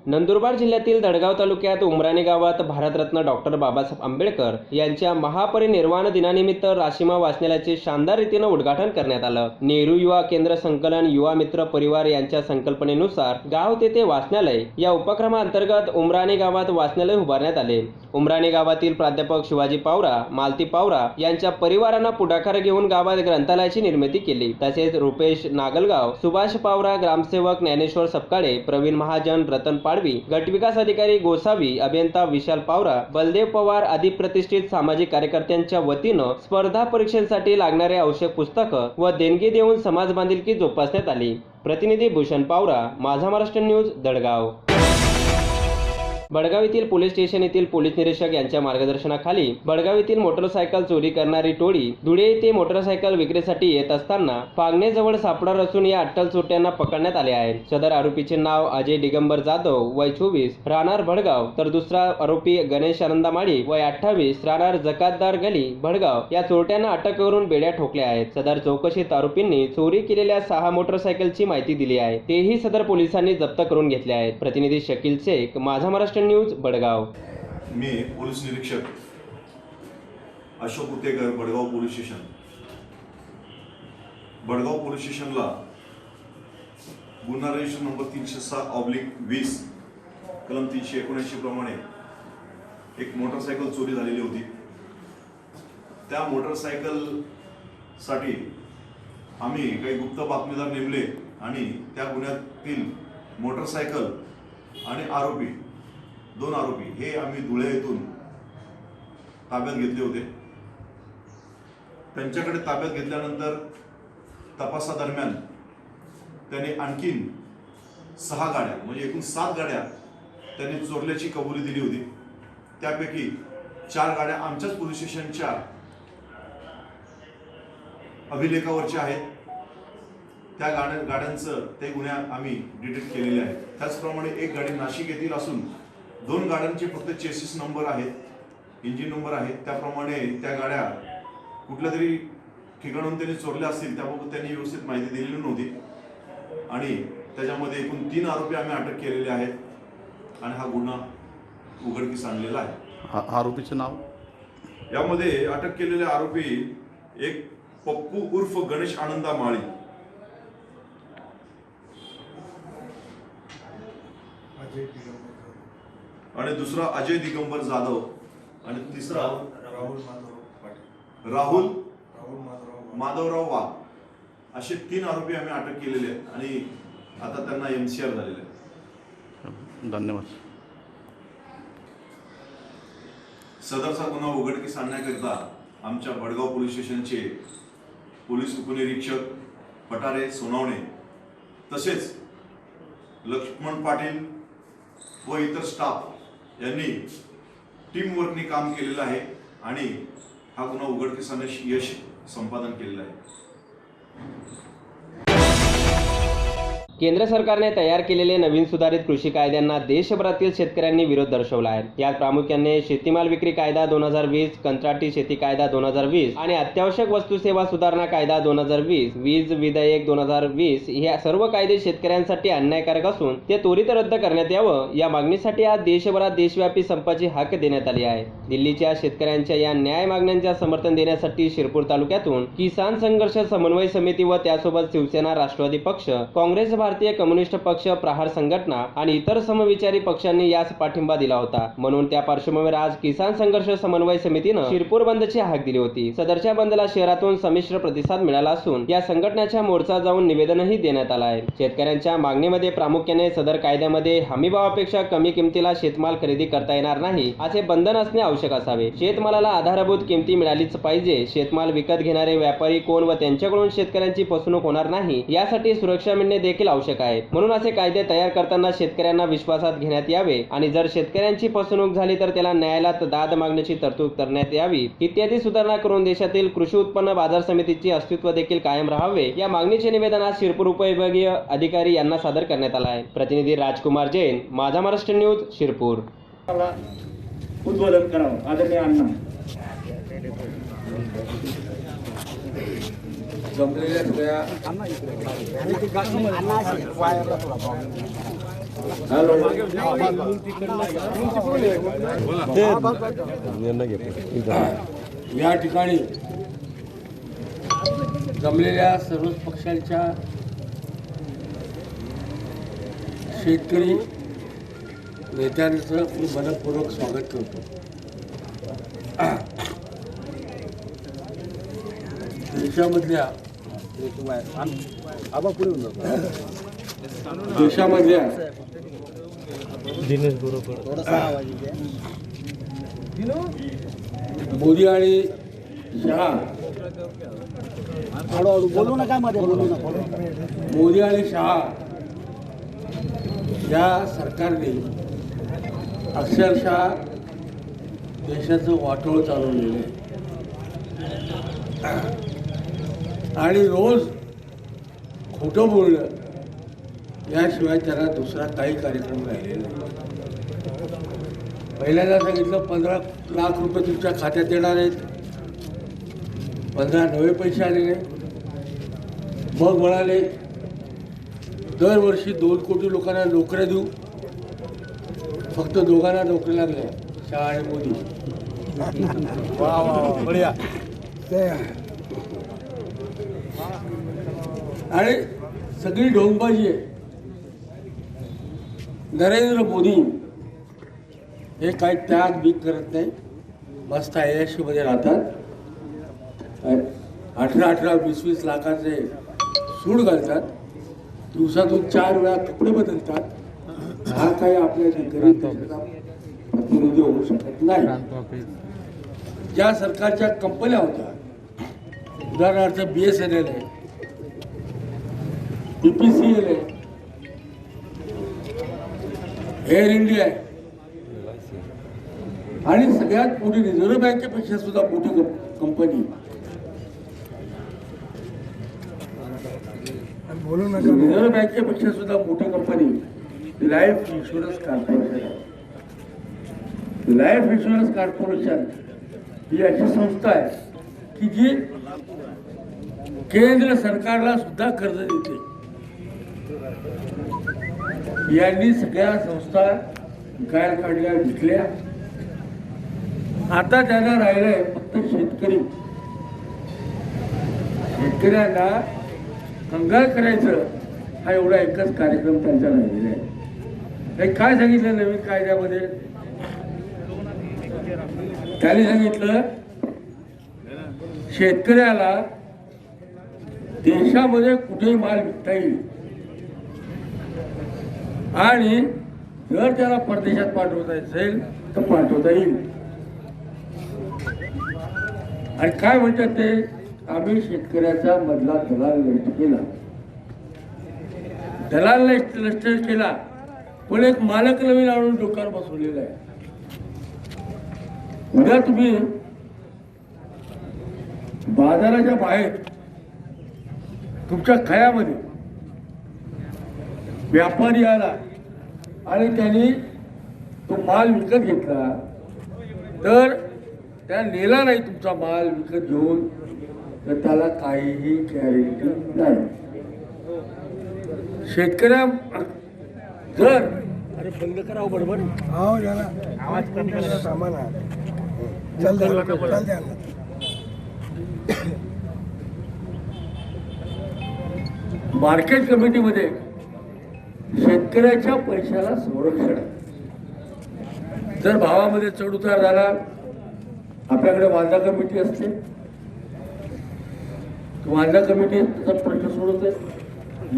नंदुरबार जिल्ह्यातील दडगाव तालुक्यात उमराणे गावात भारतरत्न डॉक्टर बाबासाहेब आंबेडकर यांच्या महापरिनिर्वाण दिनानिमित्त राशिमा वाचनालयाचे शानदार रीतीने उद्घाटन करण्यात आलं. नेहरू युवा केंद्र संकलन युवा मित्र परिवार यांच्या संकल्पनेनुसार गाव तेथे वाचनालय या उपक्रमाअंतर्गत उमराणे गावात वाचनालय उभारण्यात आले. उमराणे गावातील प्राध्यापक शिवाजी पावरा, मालती पावरा यांच्या परिवारांना पुढाकार घेऊन गावात ग्रंथालयाची निर्मिती केली. तसेच रुपेश नागलगाव, सुभाष पावरा, ग्रामसेवक ज्ञानेश्वर सपकाळे, प्रवीण महाजन, रतन पाडवी, गटविकास अधिकारी गोसावी, अभियंता विशाल पावरा, बलदेव पवार आदी प्रतिष्ठित सामाजिक कार्यकर्त्यांच्या वतीनं स्पर्धा परीक्षेसाठी लागणारे आवश्यक पुस्तकं व देणगी देऊन समाज बांधिलकी जोपासण्यात आली. प्रतिनिधी भूषण पावरा, माझा महाराष्ट्र न्यूज, दडगाव. बडगाव येथील पोलीस स्टेशन येथील पोलीस निरीक्षक यांच्या मार्गदर्शनाखाली बडगाव येथील मोटरसायकल चोरी करणारी टोळी धुळे येथे मोटरसायकल विक्रीसाठी येत असताना फागणेजवळ सापडणार असून या अट्टल चोरट्यांना पकडण्यात आले आहे. सदर आरोपीचे नाव अजय दिगंबर जाधव, वय 24, राहणार भडगाव, तर दुसरा आरोपी गणेश आनंदामाळी, वय 28, राहणार जकातदार गली, भडगाव. या चोरट्यांना अटक करून बेड्या ठोकल्या आहेत. सदर चौकशीत आरोपींनी चोरी केलेल्या 6 मोटरसायकलची माहिती दिली आहे. तेही सदर पोलिसांनी जप्त करून घेतले आहेत. प्रतिनिधी शकील शेख, माझा महाराष्ट्र न्यूज, बडगाव. मी पोलीस निरीक्षक Ashok Utekar, Badgaon police station. Badgaon police स्टेशनला गुन्हा रजिस्टर नंबर 306/20 कलम 379 प्रमाणे एक मोटरसायकल चोरी झालेली होती. त्या मोटरसायकलसाठी आम्ही काही गुप्त बातमीदार नेमले आणि त्या गुन्ह्यातील मोटरसायकल आणि आरोपी 2 आरोपी हे आम्ही धुळे येथून ताब्यात घेतले होते. त्यांच्याकडे ताब्यात घेतल्यानंतर तपासादरम्यान त्यांनी आणखीन 6 गाड्या म्हणजे एकूण 7 गाड्या त्यांनी चोरल्याची कबुली दिली होती. त्यापैकी 4 गाड्या आमच्याच पोलीस स्टेशनच्या अभिलेखावरच्या आहेत. त्या गाड्यांचं ते गुन्हे आम्ही डिटेक्ट केलेले आहेत. त्याचप्रमाणे एक गाडी नाशिक येथील असून 2 गाड्यांचे फक्त चेसिस नंबर आहेत, इंजिन नंबर आहेत. त्याप्रमाणे त्या गाड्या कुठल्या तरी ठिकाणून त्यांनी चोरल्या असतील, त्याबाबत त्यांनी व्यवस्थित माहिती दिलेली नव्हती आणि त्याच्यामध्ये एकूण 3 आरोपी आम्ही अटक केलेले आहेत आणि हा गुन्हा उघडकीस आणलेला आहे. आरोपीचे नाव? यामध्ये अटक केलेले आरोपी एक पप्पू उर्फ गणेश आनंदा माळी, आणि दुसरा अजय दिगंबर जाधव आणि तिसरा राहुल माधवराव वाघ, असे 3 आरोपी आम्ही अटक केलेले आहेत आणि आता त्यांना MCR झालेले आहे. धन्यवाद. सदरचा गुन्हा उघडकीस आणण्याकरिता आमच्या बडगाव पोलीस स्टेशनचे पोलीस उपनिरीक्षक पटारे सोनावणे तसेच लक्ष्मण पाटील व इतर स्टाफ यांनी टीमवर्कनी काम केलेलं आहे आणि हा गुन्हा उघडकीस आणण्यास यश संपादन केलेलं आहे. केंद्र सरकारने तयार केलेले नवीन सुधारित कृषी कायद्यांना देशभरातील शेतकऱ्यांनी विरोध दर्शवला आहे. यात प्रामुख्याने शेतीमाल विक्री कायदा 2020, कंत्राटी शेती कायदा 2020 आणि अत्यावश्यक वस्तू सेवा सुधारणा कायदा 2020, वीज विधेयक 2020 हे सर्व कायदे शेतकऱ्यांसाठी अन्यायकारक असून ते त्वरित रद्द करण्यात यावं या मागणीसाठी आज देशभरात देशव्यापी संपाची हाक देण्यात आली आहे. दिल्लीच्या शेतकऱ्यांच्या या न्याय मागण्यांचे समर्थन देण्यासाठी शिरपूर तालुक्यातून किसान संघर्ष समन्वय समिती व त्यासोबत शिवसेना, राष्ट्रवादी पक्ष, काँग्रेस, भारतीय कम्युनिस्ट पक्ष, प्रहार संघटना आणि इतर समविचारी पक्षांनी यास पाठिंबा दिला होता. म्हणून त्या पार्श्वभूमीवर आज किसान संघर्ष समन्वय समितीनं शिरपूर बंदची हाक दिली होती. सदरच्या बंदला शहरातून संमिश्र प्रतिसाद मिळाला असून या संघटनेच्या मोर्चा जाऊन निवेदनही देण्यात आलं आहे. शेतकऱ्यांच्या मागणीमध्ये प्रामुख्याने सदर कायद्यामध्ये हमीभावापेक्षा कमी किमतीला शेतमाल खरेदी करता येणार नाही असे बंधन असणे आवश्यक असावे. शेतमालाला आधारभूत किमती मिळालीच पाहिजे. शेतमाल विकत घेणारे व्यापारी कोण व त्यांच्याकडून शेतकऱ्यांची फसवणूक होणार नाही यासाठी सुरक्षा मिळणे देखील आवश्यक आहे. म्हणून असे कायदे तयार करताना शेतकऱ्यांना विश्वासात घेण्यात यावे आणि जर शेतकऱ्यांची फसवणूक झाली तर त्याला न्यायालयात दाद मागण्याची तरतूद करण्यात यावी इत्यादी सुधारणा करून देशातील कृषी उत्पन्न बाजार समितीचे अस्तित्व देखील कायम राहावे या मागणीचे निवेदन आज शिरपूर उपविभागीय अधिकारी यांना सादर करण्यात आले आहे. प्रतिनिधी राजकुमार जैन, माझा महाराष्ट्र न्यूज, शिरपूर. उद्बोधन करावं आदरणीय अण्णा. जमलेल्या सगळ्या या ठिकाणी जमलेल्या सर्वच पक्षांच्या शेतकरी नेत्यांचं मी मनपूर्वक स्वागत करतो. देशामधल्या मोदी आणि शहा मोदी आणि शहा या सरकारने अक्षरशः देशाचं वाटोळ चालवलेलं आहे आणि रोज खोटं बोलणं याशिवाय त्याला दुसरा काही कार्यक्रम राहिलेला नाही. पहिल्यांदा सांगितलं 15 लाख रुपये तुमच्या खात्यात येणार आहेत, 15 नवे पैसे आलेले. मग म्हणाले दरवर्षी 2 कोटी लोकांना नोकऱ्या देऊ. फक्त दोघांना नोकरी लागल्या, शहा आणि मोदी. आणि सगळी ढोंगबाजी आहे. नरेंद्र मोदी हे काही त्याग बीक करत नाही, मस्त ऐयाशीमध्ये राहतात. 18-18, 20-20 लाखाचे सूड घालतात, दिवसातून 4 वेळा कपडे बदलतात. हा काही आपल्या गरीब देशाचा प्रतिनिधी होऊ शकत नाही. ज्या सरकारच्या कंपन्या होत्या, उदाहरणार्थ BSNL आहे, BPCL आहे, एअर इंडिया आहे आणि सगळ्यात मोठी रिझर्व्ह बँकेपेक्षा सुद्धा मोठी कंपनी रिझर्व्ह बँकेपेक्षा सुद्धा मोठी कंपनी लाईफ इन्शुरन्स कॉर्पोरेशन आहे. लाईफ इन्शुरन्स कॉर्पोरेशन ही अशी संस्था आहे की जी केंद्र सरकारला सुद्धा कर्ज देते. यांनी सगळ्या संस्था विकायला काढल्या, विकल्या. आता त्यांना राहिलंय फक्त शेतकरी. शेतकऱ्यांना कंगाल करायचं हा एवढा एकच कार्यक्रम त्यांचा राहिलेला आहे. हे काय सांगितलं नवीन कायद्यामध्ये? त्यांनी सांगितलं शेतकऱ्याला देशामध्ये कुठेही माल विकता येईल आणि जर त्याला परदेशात पाठवता असेल तर पाठवता येईल. आणि काय म्हणतात ते, आम्ही शेतकऱ्याचा मधला दलाल नष्ट केला. दलाल नष्ट केला, पण एक मालक नवीन आणून डोक्यावर बसवलेला आहे. उद्या तुम्ही बाजाराच्या बाहेर तुमच्या खयामध्ये व्यापारी आला आणि त्यांनी तो माल विकत घेतला तर त्या नेला नाही तुमचा माल विकत घेऊन, तर त्याला काहीही गॅरंटी नाही. शेतकऱ्या जर अरे बंद करावं बरोबर आवाज सामान मार्केट कमिटीमध्ये शेतकऱ्याच्या पैशाला संरक्षण आहे. जर भावामध्ये चढउतार झाला, आपल्याकडे वांदा कमिटी असते, वांदा कमिटी त्याचा प्रश्न सोडवते.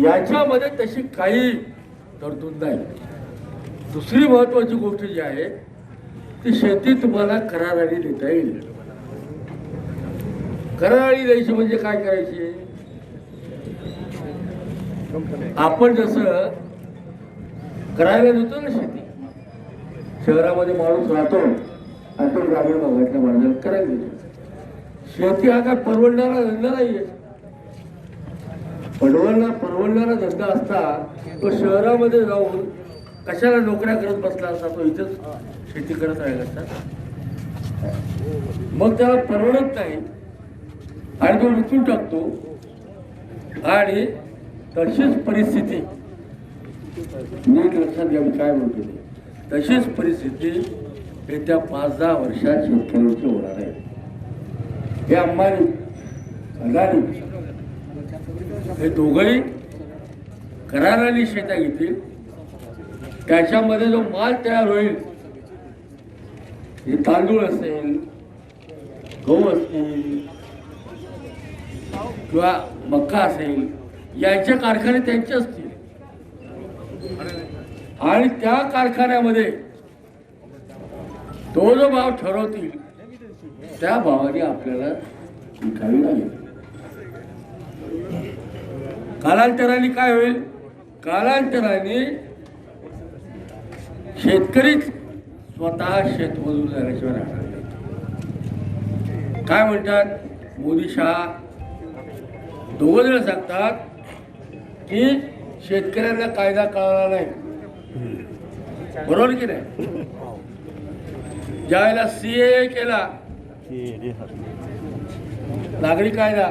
याच्यामध्ये तशी काही तरतूद नाही. दुसरी महत्वाची गोष्ट जी आहे ती शेती तुम्हाला कराराने देता येईल. कराराने द्यायची म्हणजे काय करायची? आपण जसं करायला देतो ना शेती, शहरामध्ये माणूस राहतो आणि तो ग्रामीण भागातल्या माणसाला करायला देतो. शेती हा काय परवडणारा धंदा नाहीये. परवडणारा धंदा असता तो शहरामध्ये जाऊन कशाला नोकऱ्या करत बसला असता, तो इथेच शेती करत राहिला असता. मग त्याला परवडत नाही आणि तो विकून टाकतो. आणि तशीच परिस्थिती नीट लक्षात घ्या मी काय म्हणतो ते. तशीच परिस्थिती येत्या 5-10 वर्षात शेतकऱ्यांची होणार आहे. हे अंबानी अदानी हे दोघंही कराराने शेत्या घेतील. त्याच्यामध्ये जो माल तयार होईल, हे तांदूळ असेल, गहू असतील किंवा मका असेल, यांचे कारखाने त्यांचे असतील आणि त्या कारखान्यामध्ये तो जो भाव ठरवतील त्या भावाने आपल्याला विकावी लागेल. कालांतराने काय होईल? कालांतराने शेतकरीच स्वतः शेतमजूर झाल्याशिवाय राहणार नाही. काय म्हणतात मोदी शहा दोघं जण सांगतात की शेतकऱ्यांना कायदा कळला नाही. बरोबर की नाही? ज्यावेळेला CAA केला नागरिक कायदा,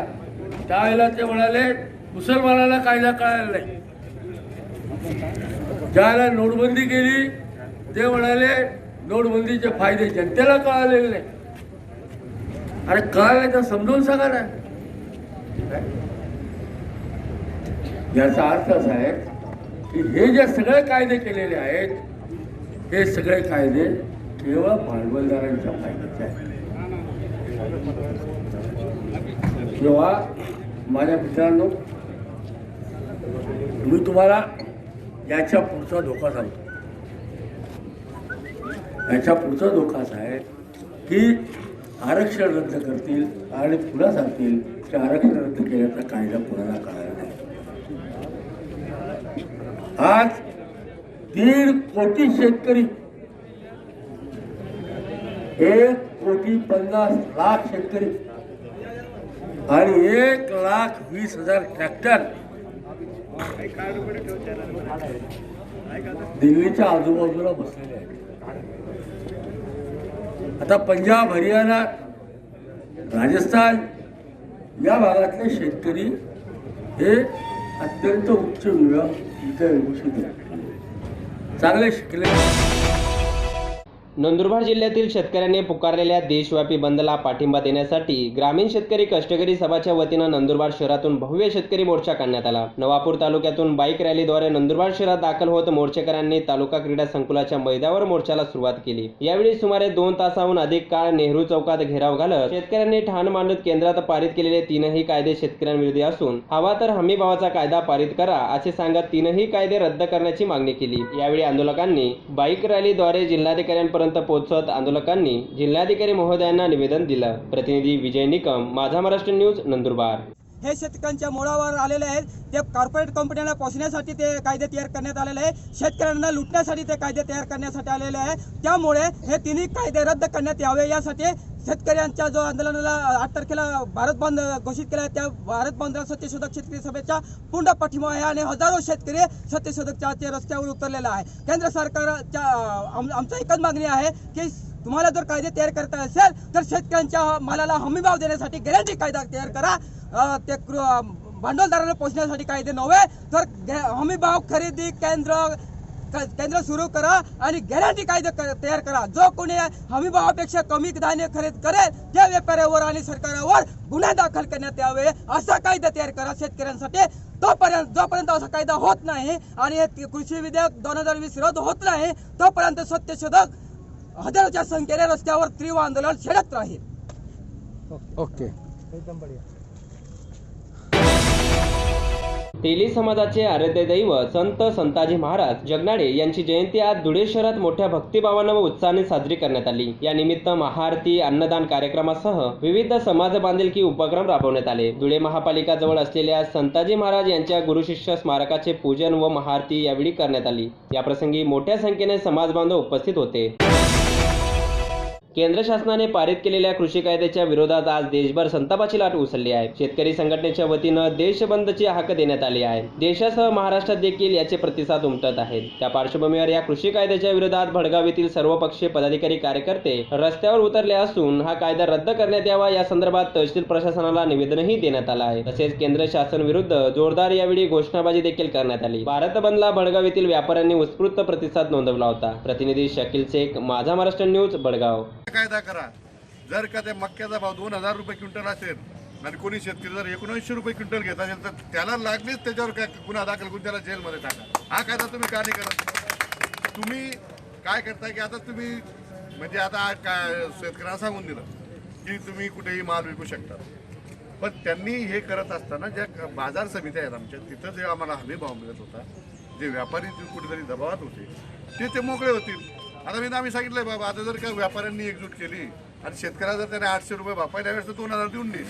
त्यावेळेला ते म्हणाले मुसलमानाला कायदा कळायला नाही. ज्यावेळेला नोटबंदी केली ते म्हणाले नोटबंदीचे फायदे जनतेला कळालेले नाही. अरे काय तर समजून सांगा ना. याचा अर्थ असा आहे की हे जे सगळे कायदे केलेले आहेत, हे सगळे कायदे केवळ भांडवलदारांच्या फायद्याचे आहेत. तेव्हा माझ्या मित्रांनो, मी तुम्हाला याच्या पुढचा धोका सांगतो. याच्या पुढचा धोका असा आहे की आरक्षण रद्द करतील आणि पुन्हा सांगतील की आरक्षण रद्द केल्याचा कायदा कोणाला कळाला नाही. आज 1.5 कोटी शेतकरी, 1,50,00,000 शेतकरी आणि 1,20,000 ट्रॅक्टर दिल्लीच्या आजूबाजूला बसलेले आहेत. आता पंजाब, हरियाणा, राजस्थान या भागातले शेतकरी हे अत्यंत उच्च विभूषित आहेत, चांगले शिकले. नंदुरबार जिल्ह्यातील शेतकऱ्यांनी पुकारलेल्या देशव्यापी बंदला पाठिंबा देण्यासाठी ग्रामीण शेतकरी कष्टकरी सभाच्या वतीनं नंदुरबार शहरातून भव्य शेतकरी मोर्चा काढण्यात आला. नवापूर तालुक्यातून बाईक रॅलीद्वारे नंदुरबार शहरात दाखल होत मोर्चेकऱ्यांनी तालुका क्रीडा संकुलाच्या मैदानावर मोर्चाला सुरुवात केली. यावेळी सुमारे 2 तासाहून अधिक काळ नेहरू चौकात घेराव घालत शेतकऱ्यांनी ठाण मांडत केंद्रात पारित केलेले 3ही कायदे शेतकऱ्यांविरोधी असून हवा तर हमी भावाचा कायदा पारित करा असे सांगत 3ही कायदे रद्द करण्याची मागणी केली. यावेळी आंदोलकांनी बाईक रॅलीद्वारे जिल्हाधिकाऱ्यांपर्यंत पोहोचत आंदोलकांनी जिल्हाधिकारी महोदयांना निवेदन दिलं. प्रतिनिधी विजय निकम, माझा महाराष्ट्र न्यूज, नंदुरबार. हे शेतकऱ्यांच्या मुळावर आलेले आहेत. ते कॉर्पोरेट कंपन्यांना पोषण्यासाठी ते कायदे तयार करण्यात आलेले आहे. शेतकऱ्यांना लुटण्यासाठी ते कायदे तयार करण्यासाठी आलेले आहे. त्यामुळे हे 3ही कायदे रद्द करण्यात यावे यासाठी शेतकऱ्यांच्या जो आंदोलनाला 8 तारखेला भारत बंद घोषित केला, त्या भारत बंदला सत्यशोधक शेतकरी सभेचा पूर्ण पाठिंबा आहे आणि हजारो शेतकरी सत्यशोधकच्या रस्त्यावर उतरलेला आहे. केंद्र सरकारच्या आमची एकच मागणी आहे की तुम्हाला जर कायदे तयार करता असेल तर शेतकऱ्यांच्या मालाला हमीभाव देण्यासाठी गॅरंटी कायदा तयार करा. ते भांडवलदारांना पोचण्यासाठी कायदे नव्हे तर हमीभाव खरेदी केंद्र सुरू करा आणि गॅरंटी कायदे तयार करा. जो कोणी हमीभावापेक्षा कमी धान्य खरेदी करेल त्या व्यापाऱ्यावर आणि सरकारावर गुन्हा दाखल करण्यात यावे असा कायदा तयार करा शेतकऱ्यांसाठी. जोपर्यंत असा कायदा होत नाही आणि हे कृषी विधेयक 2020 रद्द होत नाही तोपर्यंत सत्यशोधक हजारोच्या संख्येने रस्त्यावर तीव्र आंदोलन छेडत राहील. ओके. तेली समाजाचे आराध्य दैवत संत संताजी महाराज जगनाडे यांची जयंती आज धुळे शहरात मोठ्या भक्तिभावानं व उत्साहाने साजरी करण्यात आली. या निमित्त महाआरती, अन्नदान कार्यक्रमासह विविध समाज बांधिलकी उपक्रम राबवण्यात आले. धुळे महापालिका जवळ असलेल्या संताजी महाराज यांच्या गुरुशिष्य स्मारकाचे पूजन व महाआरती यावेळी करण्यात आली. याप्रसंगी मोठ्या संख्येने समाज बांधव उपस्थित होते. केंद्र शासनाने पारित केलेल्या कृषी कायद्याच्या विरोधात आज देशभर संतापाची लाट उसळली आहे. शेतकरी संघटनेच्या वतीनं देशबंदची हाक देण्यात आली आहे. देशासह महाराष्ट्रात देखील याचे प्रतिसाद उमटत आहेत. त्या पार्श्वभूमीवर या कृषी कायद्याच्या विरोधात भडगाव येथील सर्वपक्षीय पदाधिकारी कार्यकर्ते रस्त्यावर उतरले असून हा कायदा रद्द करण्यात यावा या संदर्भात तहसील प्रशासनाला निवेदनही देण्यात आलं आहे. तसेच केंद्र शासन विरुद्ध जोरदार यावेळी घोषणाबाजी देखील करण्यात आली. भारत बंदला भडगाव येथील व्यापाऱ्यांनी उत्स्फूर्त प्रतिसाद नोंदवला होता. प्रतिनिधी शकील शेख, माझा महाराष्ट्र न्यूज, भडगाव. कायदा करा. जर का त्या मक्याचा भाव 2000 रुपये क्विंटल असेल आणि कोणी शेतकरी जर 1900 रुपये क्विंटल घेत असेल तर त्याला लागलीच त्याच्यावर काय गुन्हा दाखल करून त्याला जेलमध्ये टाका. हा कायदा तुम्ही का नाही करत? तुम्ही काय करताय की आता तुम्ही म्हणजे आता काय शेतकऱ्यांना सांगून दिलं की तुम्ही कुठेही माल विकू शकता, पण त्यांनी हे करत असताना ज्या बाजार समित्या आहेत आमच्या तिथं जे आम्हाला हमी भाव मिळत होता, जे व्यापारी कुठेतरी दबावात होते ते मोकळे होतील. आता आम्ही सांगितलंय बाबा, आता जर का व्यापाऱ्यांनी एकजूट केली आणि शेतकऱ्याला जर त्याने 800 रुपये भाव पहिल्या वेळेस 2000 देऊन देईल,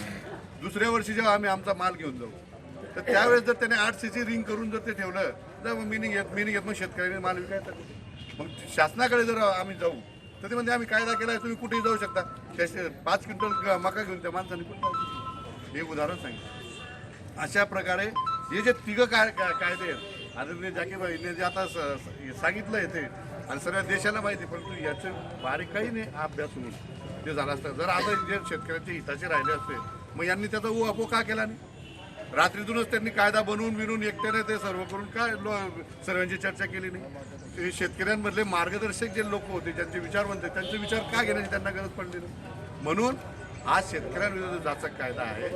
दुसऱ्या वर्षी जेव्हा आम्ही आमचा माल घेऊन जाऊ तर त्यावेळेस जर त्याने 800ची रिंग करून जर ते ठेवलं तर मग मिनिंग येत मग शेतकऱ्यांनी माल विकायचा. मग शासनाकडे जर आम्ही जाऊ तर ते म्हणजे आम्ही कायदा केलाय तुम्ही कुठेही जाऊ शकता, 5 क्विंटल मका घेऊन त्या माणसाने कुठे जायचं? एक उदाहरण सांगितलं. अशा प्रकारे हे जे तिघं कायदे आहेत आदरणीय जाकीरभाईने जे आता सांगितलं आहे ते आणि सगळ्या देशाला माहिती, परंतु याचं बारीकाईने अभ्यास होऊन ते झालं असतं. जर आता जे शेतकऱ्यांचे हिताचे राहिले असते मग यांनी त्याचा उहापोह का केला नाही? रात्रीतूनच त्यांनी कायदा बनवून एकट्याने ते सर्व करून काय सर्वांची चर्चा केली नाही? शेतकऱ्यांमधले मार्गदर्शक जे लोक होते, ज्यांचे विचार बनते, त्यांचे विचार का घेण्याची त्यांना गरज पडली नाही? म्हणून हा शेतकऱ्यांविरुद्ध जाचा कायदा आहे.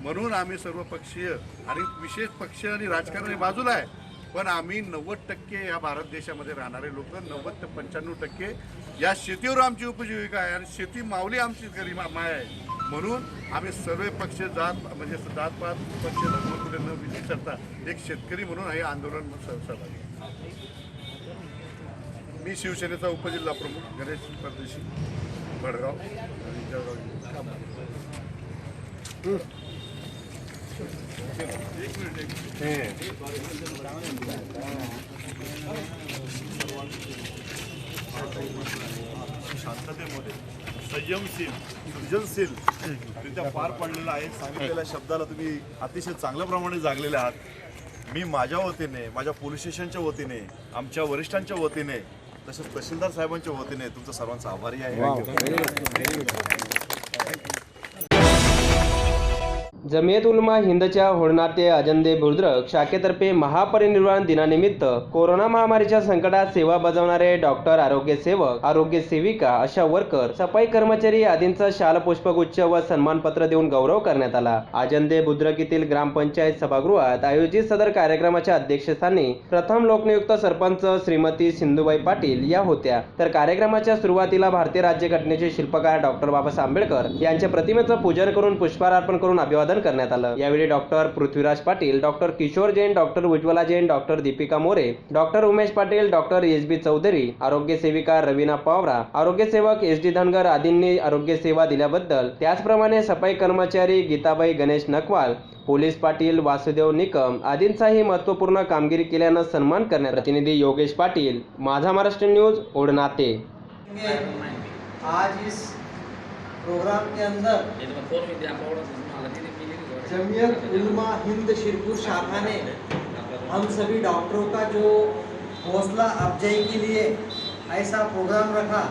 म्हणून आम्ही सर्व पक्षीय आणि विशेष पक्ष आणि राजकारणी बाजूला आहे, पण आम्ही 90% या भारत देशामध्ये राहणारे लोक 90 ते 95% या शेतीवर आमची उपजीविका आहे आणि शेती माऊली आमची घरी माय आहे. म्हणून आम्ही सर्व पक्ष म्हणजे जातपात पक्ष धर्म कुठे न विचारता एक शेतकरी म्हणून हे आंदोलन सहभागी. मी शिवसेनेचा उपजिल्हा प्रमुख गणेश परदेशी, भडगाव आणि जळगाव. एक मिनिट. शांततेमध्ये संयमशील सृजनशीलरित्या पार पडलेला आहे. सांगितलेल्या शब्दाला तुम्ही अतिशय चांगल्या प्रमाणे जागलेले आहात. मी माझ्या वतीने, माझ्या पोलीस स्टेशनच्या वतीने, आमच्या वरिष्ठांच्या वतीने, तसेच तहसीलदार साहेबांच्या वतीने तुमचा सर्वांचा आभारी आहे. जमियत उलमा हिंदच्या होळनाते अजंदे बुद्रुक शाखेतर्फे महापरिनिर्वाण दिनानिमित्त कोरोना महामारीच्या संकटात सेवा बजावणारे डॉक्टर, आरोग्य सेवक, आरोग्य सेविका, आशा वर्कर, सफाई कर्मचारी आदींचा शाल, पुष्पगुच्छ व सन्मानपत्र देऊन गौरव करण्यात आला. अजंदे बुद्रुक येथील ग्रामपंचायत सभागृहात आयोजित सदर कार्यक्रमाच्या अध्यक्षस्थानी प्रथम लोकनियुक्त सरपंच श्रीमती सिंधुबाई पाटील या होत्या. तर कार्यक्रमाच्या सुरुवातीला भारतीय राज्यघटनेचे शिल्पकार डॉक्टर बाबासाहेब आंबेडकर यांच्या प्रतिमेचं पूजन करून पुष्पहार अर्पण करून अभिवादन करण्यात आलं. यावेळी doctor Prithviraj Patil, doctor Kishor Jain, doctor Ujjwala Jain, doctor Deepika More, doctor Umesh Patil, doctor S B. Chaudhari, आरोग्य सेविका रवीना पवारा, आरोग्य सेवक एस.डी. धनगर आदींनी आरोग्य सेवा दिल्याबद्दल, त्याचप्रमाणे सफाई कर्मचारी गीताबाई गणेश नकवाल, पोलीस पाटील वासुदेव निकम आदींचाही महत्त्वपूर्ण कामगिरी केल्यानं सन्मान करण्यात. प्रतिनिधी योगेश पाटील, माझा महाराष्ट्र न्यूज, ओढनाते. आज इस प्रोग्राम के अंदर जमियत उलमा हिंद शिरपुर शाखा ने हम सभी डॉक्टरों का जो हौसला अफजाई के लिए ऐसा प्रोग्राम रखा,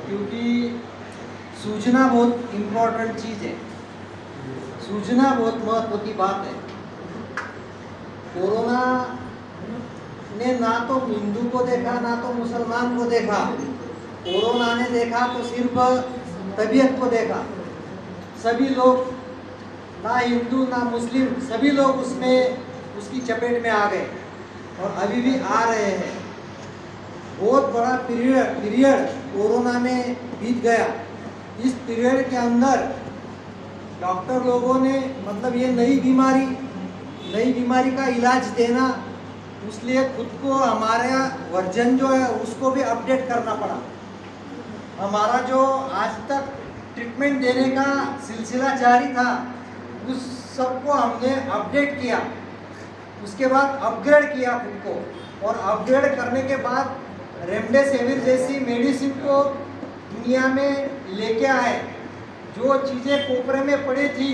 क्योंकि सूचना बहुत इम्पोर्टेंट चीज़ है, सूचना बहुत महत्व की बात है. कोरोना ने ना तो हिंदू को देखा ना तो मुसलमान को देखा, कोरोना ने देखा तो सिर्फ तबीयत को देखा. सभी लोग, ना हिंदू ना मुस्लिम, सभी लोग उसमें उसकी चपेट में आ गए और अभी भी आ रहे हैं. बहुत बड़ा पीरियड कोरोना में बीत गया. इस पीरियड के अंदर डॉक्टर लोगों ने मतलब ये नई बीमारी का इलाज देना, उसलिए खुद को हमारा वर्जन जो है उसको भी अपडेट करना पड़ा. हमारा जो आज तक ट्रीटमेंट देने का सिलसिला जारी था उस सबको हमने अपडेट किया. उसके बाद अपग्रेड किया खुद को, और अपग्रेड करने के बाद रेमडेसिविर जैसी मेडिसिन को दुनिया में लेके आए। जो चीज़ें कोपरे में पड़ी थी,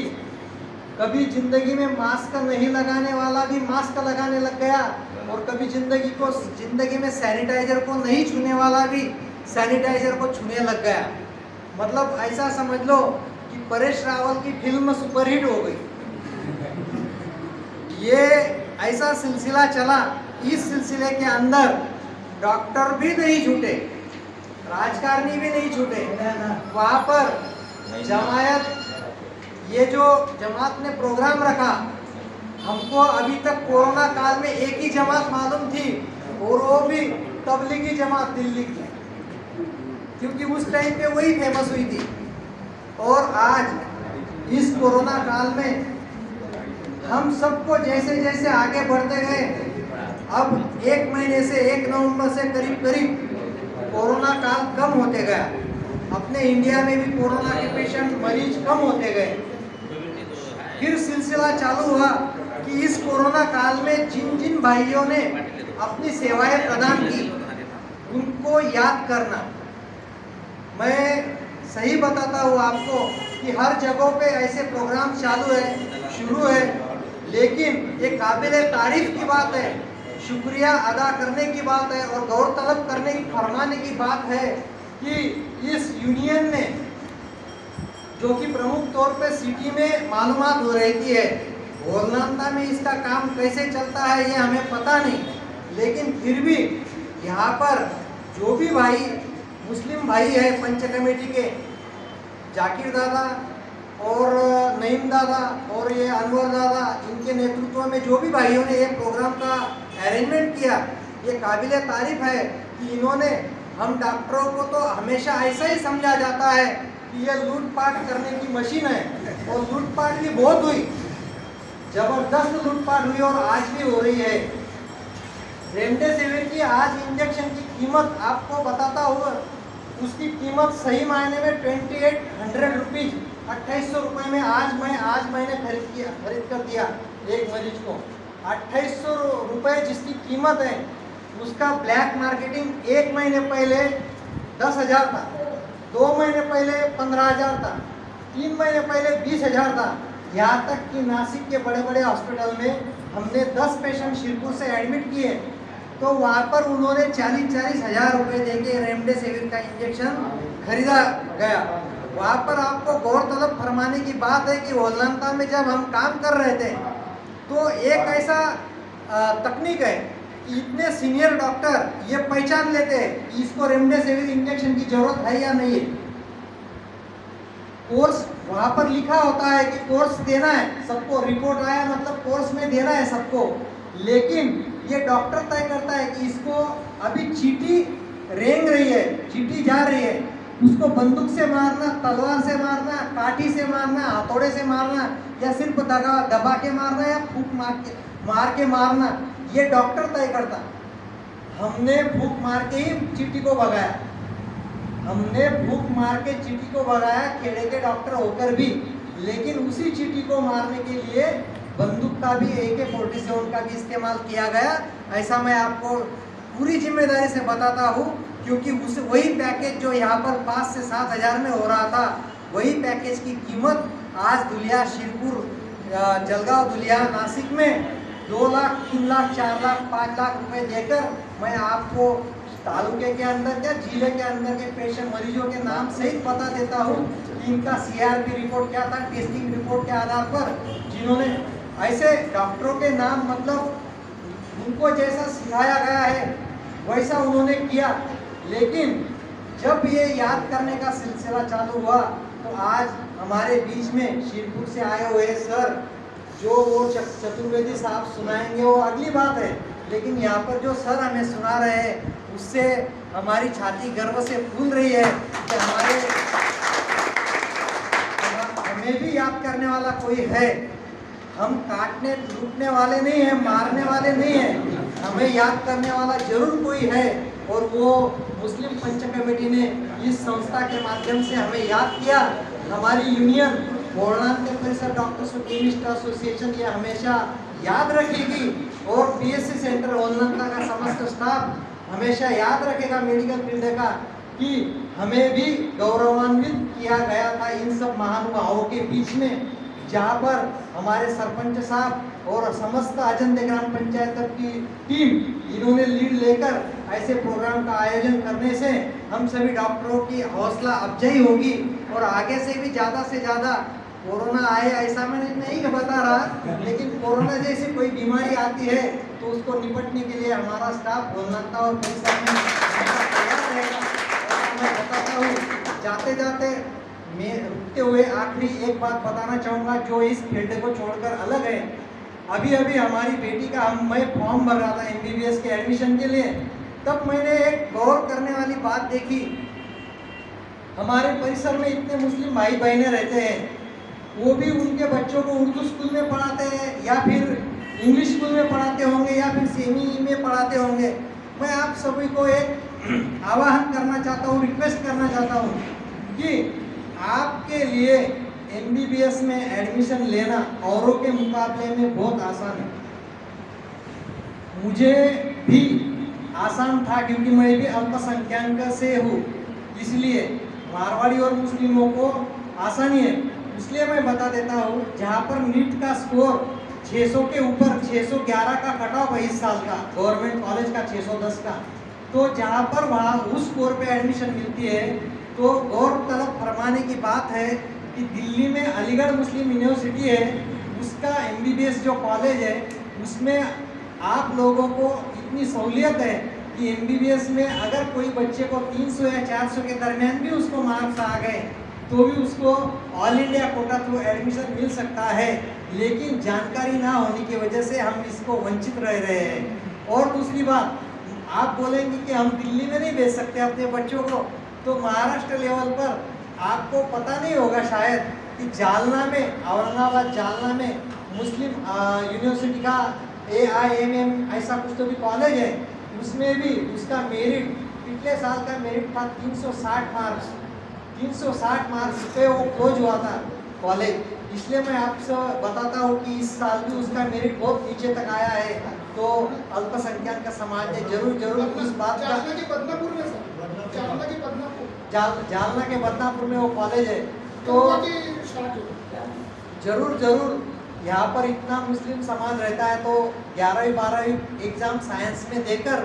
कभी जिंदगी में मास्क नहीं लगाने वाला भी मास्क लगाने लग गया, और कभी जिंदगी में सैनिटाइजर को नहीं छूने वाला भी सैनिटाइजर को छूने लग गया। मतलब ऐसा समझ लो कि परेश रावल की फिल्म सुपरहिट हो गई। ये ऐसा सिलसिला चला। इस सिलसिले के अंदर डॉक्टर भी नहीं छूटे, राजकारणी भी नहीं छूटे। वहाँ पर जमायत, ये जो जमात ने प्रोग्राम रखा, हमको अभी तक कोरोना काल में एक ही जमात मालूम थी, और वो भी तबलीगी जमात दिल्ली की, क्योंकि उस टाइम पे वही फेमस हुई थी। और आज इस कोरोना काल में हम सबको जैसे जैसे आगे बढ़ते गए, अब 1 महीने से 1 नवंबर से करीब करीब कोरोना काल कम होते गया। अपने इंडिया में भी कोरोना के पेशेंट मरीज कम होते गए। फिर सिलसिला चालू हुआ कि इस कोरोना काल में जिन जिन भाइयों ने अपनी सेवाएं प्रदान की, उनको याद करना। मैं सही बताता हूँ आपको कि हर जगहों पे ऐसे प्रोग्राम चालू है, शुरू है, लेकिन ये काबिले तारीफ की बात है, शुक्रिया अदा करने की बात है, और गौर तलब करने की फरमाने की बात है कि इस यूनियन ने, जो कि प्रमुख तौर पे सिटी में मालूमात हो रही है, होलनांता में इसका काम कैसे चलता है ये हमें पता नहीं, लेकिन फिर भी यहाँ पर जो भी भाई मुस्लिम भाई है पंच कमेटी के, जाकिर दादा और नईम दादा और ये अनवर दादा, इनके नेतृत्व में जो भी भाइयों ने ये प्रोग्राम का अरेंजमेंट किया, ये काबिले तारीफ है कि इन्होंने, हम डॉक्टरों को तो हमेशा ऐसा ही समझा जाता है कि ये लूटपाट करने की मशीन है, और लूटपाट भी बहुत हुई, जबरदस्त लूटपाट हुई, और आज भी हो रही है। रेमडेसिविर की आज इंजेक्शन की कीमत आपको बताता हुआ, उसकी कीमत सही मायने में 2800 रुपीज, 2800 रुपये में आज मैंने खरीद कर दिया एक मरीज को। 2800 रुपये जिसकी कीमत है, उसका ब्लैक मार्केटिंग 1 महीने पहले 10,000 था, 2 महीने पहले 15,000 था, 3 महीने पहले 20,000 था। यहाँ तक कि नासिक के बड़े बड़े हॉस्पिटल में हमने 10 पेशेंट शिरपुर से एडमिट किए, तो वहाँ पर उन्होंने 40-40 हज़ार रुपये देके रेमडेसिविर का इंजेक्शन खरीदा गया। वहाँ पर आपको गौर तलब फरमाने की बात है कि होलनांता में जब हम काम कर रहे थे, तो एक ऐसा तकनीक है कि इतने सीनियर डॉक्टर ये पहचान लेते हैं कि इसको रेमडेसिविर इंजेक्शन की जरूरत है या नहीं है। कोर्स वहाँ पर लिखा होता है कि कोर्स देना है सबको, रिपोर्ट आया मतलब कोर्स में देना है सबको, लेकिन ये डॉक्टर तय करता है कि इसको अभी चींटी रेंग रही है, चींटी जा रही है, उसको बंदूक से मारना, तलवार से मारना, काठी से मारना, हथौड़े से मारना, या सिर्फ दबा के मारना, या फूंक मार के मारना, ये डॉक्टर तय करता। हमने फूंक मार के ही चींटी को भगाया, हमने फूंक मार के चींटी को भगाया, खेड़े के डॉक्टर होकर भी, लेकिन उसी चींटी को मारने के लिए बंदूक का भी, AK-47 का भी इस्तेमाल किया गया। ऐसा मैं आपको पूरी जिम्मेदारी से बताता हूँ, क्योंकि उस वही पैकेज जो यहाँ पर 5 से 7 हज़ार में हो रहा था, वही पैकेज की कीमत आज दुलिया, शिरपुर, जलगांव दुलिया, नासिक में 2 लाख, 3 लाख, 4 लाख, 5 लाख रुपए देकर मैं आपको तालुके के अंदर या जिले के अंदर के पेशेंट मरीजों के नाम सहित पता देता हूँ कि इनका CRP रिपोर्ट क्या था, टेस्टिंग रिपोर्ट के आधार पर, जिन्होंने ऐसे डॉक्टरों के नाम, मतलब उनको जैसा सिखाया गया है वैसा उन्होंने किया। लेकिन जब ये याद करने का सिलसिला चालू हुआ, तो आज हमारे बीच में शिरपुर से आए हुए सर, जो वो चतुर्वेदी साहब सुनाएंगे वो अगली बात है, लेकिन यहाँ पर जो सर हमें सुना रहे हैं, उससे हमारी छाती गर्व से फूल रही है कि हमें भी याद करने वाला कोई है। हम काटने लूटने वाले नहीं हैं, मारने वाले नहीं हैं, हमें याद करने वाला जरूर कोई है, और वो मुस्लिम पंच कमेटी ने इस संस्था के माध्यम से हमें याद किया। हमारी यूनियन होलनांता परिसर डॉक्टर्स केमिस्ट एसोसिएशन ये हमेशा याद रखेगी, और PSC सेंटर होलनांता का समस्त स्टाफ हमेशा याद रखेगा मेडिकल फील्ड का कि हमें भी गौरवान्वित किया गया था इन सब महानुभावों के बीच में, जहाँ पर हमारे सरपंच साहब और समस्त अजंदे ग्राम पंचायत की टीम इन्होंने लीड लेकर ऐसे प्रोग्राम का आयोजन करने से हम सभी डॉक्टरों की हौसला अफजाई होगी और आगे से भी ज़्यादा कोरोना आए ऐसा मैं नहीं बता रहा, लेकिन कोरोना जैसी कोई बीमारी आती है तो उसको निपटने के लिए हमारा स्टाफ होनता और परिसर में तैयार रहेगा। और मैं बताता हूँ जाते मैं रुकते हुए आखिरी एक बात बताना चाहूँगा जो इस फील्ड को छोड़कर अलग है। अभी हमारी बेटी का मैं फॉर्म भर रहा था MBBS के एडमिशन के लिए, तब मैंने एक गौर करने वाली बात देखी। हमारे परिसर में इतने मुस्लिम भाई बहनें रहते हैं, वो भी उनके बच्चों को उर्दू स्कूल में पढ़ाते हैं या फिर इंग्लिश स्कूल में पढ़ाते होंगे या फिर सेमी में पढ़ाते होंगे। मैं आप सभी को एक आह्वान करना चाहता हूँ, रिक्वेस्ट करना चाहता हूँ कि आपके लिए MBBS में एडमिशन लेना औरों के मुकाबले में बहुत आसान है। मुझे भी आसान था क्योंकि मैं भी अल्पसंख्यक से हूँ, इसलिए मारवाड़ी और मुस्लिमों को आसानी है। इसलिए मैं बता देता हूँ, जहाँ पर नीट का स्कोर 600 के ऊपर 611 का कट ऑफ है इस साल का, गवर्नमेंट कॉलेज का 610 का, तो जहाँ पर वहाँ उस स्कोर पे एडमिशन मिलती है तो गौरतलब फरमाने की बात है कि दिल्ली में अलीगढ़ मुस्लिम यूनिवर्सिटी है, उसका MBBS जो कॉलेज है उसमें आप लोगों को इतनी सहूलियत है कि MBBS में अगर कोई बच्चे को 300 या 400 के दरमियान भी उसको मार्क्स आ गए तो भी उसको all India quota through admission mill सकता है, लेकिन जानकारी ना होने की वजह से हम इसको वंचित रह रहे हैं। और दूसरी बात, आप बोलेंगे कि हम दिल्ली में नहीं भेज सकते अपने बच्चों को, तो महाराष्ट्र लेवल पर आपको पता नहीं होगा शायद कि जालना में, औरंगाबाद जालना में मुस्लिम यूनिवर्सिटी का AIMM ऐसा कुछ तो भी कॉलेज है, उसमें भी उसका मेरिट पिछले साल का मेरिट था 360 मार्क्स पे वो क्लोज हुआ था कॉलेज। इसलिए मैं आपसे बताता हूँ कि इस साल भी उसका मेरिट बहुत नीचे तक आया है, तो अल्पसंख्यक का समाज ने जरूर इस बात का, जालना के बदनापुर में वो कॉलेज है, तो जरूर यहाँ पर इतना मुस्लिम समाज रहता है तो 11वीं 12वीं एग्जाम साइंस में देकर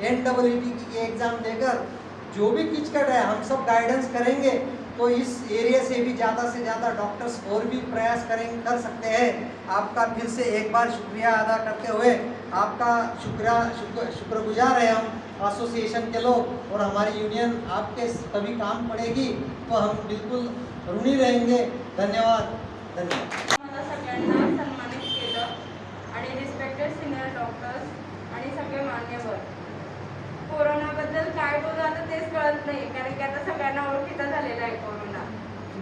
NEET की एग्जाम देकर जो भी किचकट है हम सब गाइडेंस करेंगे, तो इस एरिया से भी ज़्यादा डॉक्टर्स और भी प्रयास कर सकते हैं। आपका फिर से एक बार शुक्रिया अदा करते हुए आपका शुक्रगुजार है हम एसोसिएशन के लोग, और हमारी यूनियन आपके कभी काम पड़ेगी तो हम बिल्कुल ऋणी रहेंगे। धन्यवाद। मला सगळ्यांना सन्मानित केलं आणि रिस्पेक्टेड सिनियर डॉक्टर्स आणि सगळे मान्यवर, कोरोनाबद्दल काय बोलू आता तेच कळत नाही, कारण की आता सगळ्यांना ओळखीचा झालेला आहे कोरोना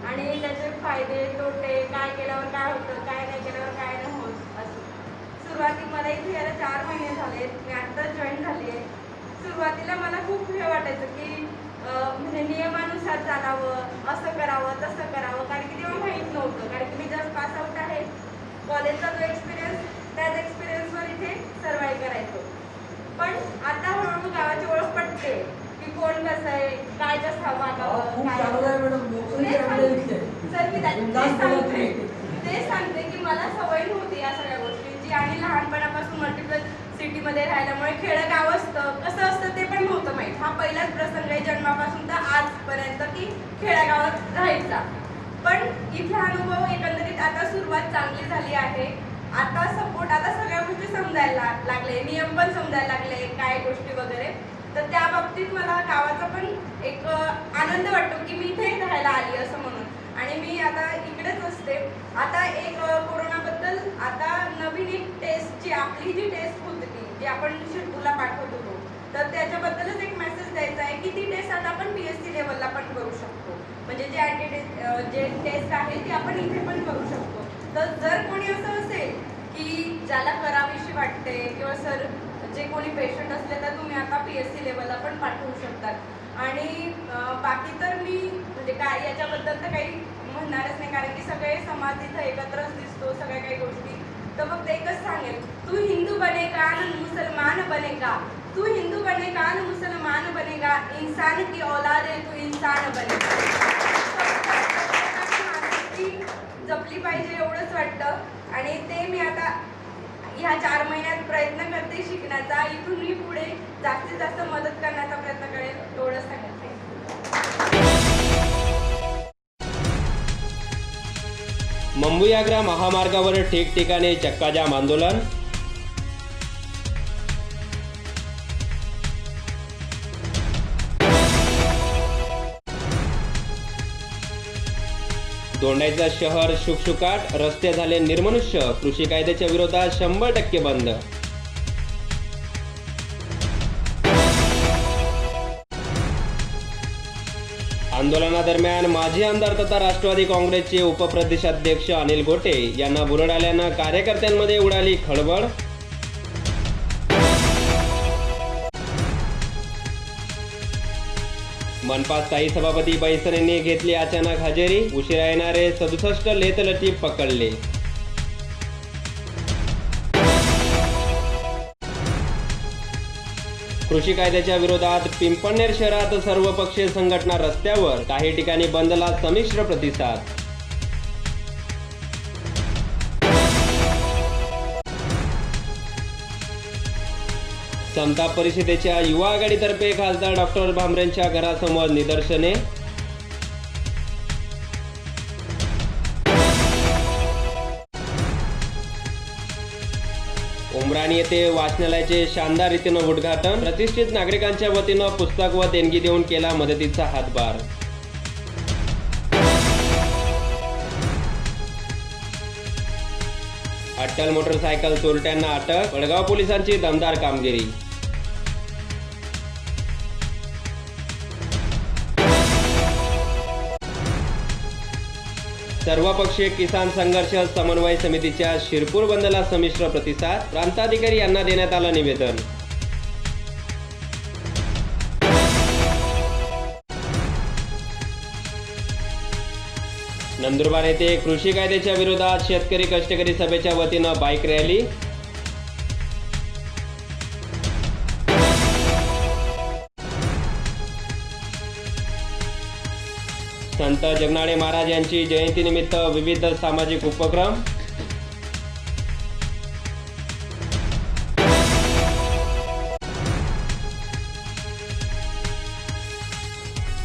आणि त्याचे फायदे तोटे, काय केल्यावर काय होतं, काय नाही केल्यावर काय नाही होत असं। सुरुवाती मला इथे यायला 4 महिने झाले, मी आत्ताच जॉईन झाली आहे। सुरुवातीला मला खूप हे वाटायचं की म्हणजे नियमानुसार चालावं, असं करावं तसं करावं, कारण की तेव्हा माहीत नव्हतं, कारण की मी जस्ट पास आउट आहे। कॉलेजचा जो एक्सपिरियन्स, त्याच एक्सपिरियन्सवर इथे सर्वाईव्ह करायचो, पण आता हळूहळू गावाची ओळख पडते की कोण कसं आहे, काय कसं वागावं, ते सांगते की मला सवय नव्हती या सगळ्या गोष्टींची आणि लहानपणापासून मल्टिपल सिटीमध्ये राहिल्यामुळे खेडेगाव असतं कसं असतं ते पण नव्हतं माहीत। हा पहिलाच प्रसंग आहे जन्मापासून तर आजपर्यंत की खेडेगावात राहायचा, पण इथला अनुभव एकंदरीत आता सुरुवात चांगली झाली आहे। आता सपोर्ट, आता सगळ्या गोष्टी समजायला लागले, नियम पण समजायला लागले, काय गोष्टी वगैरे, तर त्या बाबतीत मला गावाचा पण एक आनंद वाटतो की मी इथे राहायला आली असं म्हणून, आणि मी आता इकडेच असते। आता एक कोरोनाबद्दल आता नवीन एक टेस्टची, आपली जी टेस्ट होती जी आपण शेड्यूलला पाठवत होतो, तर त्याच्याबद्दलच एक मेसेज द्यायचा आहे की ती टेस्ट आता आपण PSC लेवलला पण करू शकतो, म्हणजे जे टेस्ट आहे ती आपण इथे पण करू शकतो। तर जर कोणी असं असेल की ज्याला करावीशी वाटते किंवा सर जे कोणी पेशंट असले तर तुम्ही आता PSC लेवलला पण पाठवू शकतात। आणि बाकी तर मी म्हणजे काय याच्याबद्दल तर काही म्हणणारच नाही, कारण की सगळे समाज इथं एकत्रच दिसतो, सगळ्या काही गोष्टी, तर फक्त एकच सांगेल, तू हिंदू बनेगा ना मुसलमान बनेगा, तू तू हिंदू बनेगा न मुसलमान बनेगा, इंसान की औलाद है तू इंसान बनेगा. माणुसकी जपली पाहिजे एवढंच वाटतं आणि ते मी आता ह्या 4 महिन्यात प्रयत्न करते शिकण्याचा. इथूनही पुढे जास्तीत जास्त मदत करण्याचा प्रयत्न करेल एवढंच सांगते. मुंबई आग्रा महामार्गावर ठिकठिकाणी चक्काजाम आंदोलन. दोंडाईचा शहर शुकशुकाट, रस्ते झाले निर्मनुष्य, कृषी कायद्याच्या विरोधात 100% बंद. आंदोलनादरम्यान माजी आमदार तथा राष्ट्रवादी काँग्रेसचे उपप्रदेशाध्यक्ष अनिल गोटे यांना बुरड आल्यानं कार्यकर्त्यांमध्ये उडाली खळबळ. मनपा स्थायी सभापती बैसरेंनी घेतली अचानक हजेरी, उशिरा येणारे 67 लेतलटीफ पकडले. कृषी कायद्याच्या विरोधात पिंपळनेर शहरात सर्वपक्षीय संघटना रस्त्यावर, काही ठिकाणी बंदला संमिश्र प्रतिसाद. समता परिषदेच्या युवा आघाडीतर्फे खासदार डॉक्टर भामरेंच्या घरासमोर निदर्शने. उमराणी येथे वाचनालयाचे शानदार रीतीनं उद्घाटन, प्रतिष्ठित नागरिकांच्या वतीनं पुस्तक व देणगी देऊन केला मदतीचा हातभार. अट्टल मोटरसायकल चोरट्यांना अटक, वडगाव पोलिसांची दमदार कामगिरी. सर्वपक्षीय किसान संघर्ष समन्वय समितीच्या शिरपूर बंदला संमिश्र प्रतिसाद, प्रांताधिकारी यांना देण्यात आलं निवेदन. नंदुरबार येथे कृषी कायद्याच्या विरोधात शेतकरी कष्टकरी सभेच्या वतीनं बाईक रॅली. संत जगनाडे महाराज यांची जयंतीनिमित्त विविध सामाजिक उपक्रम.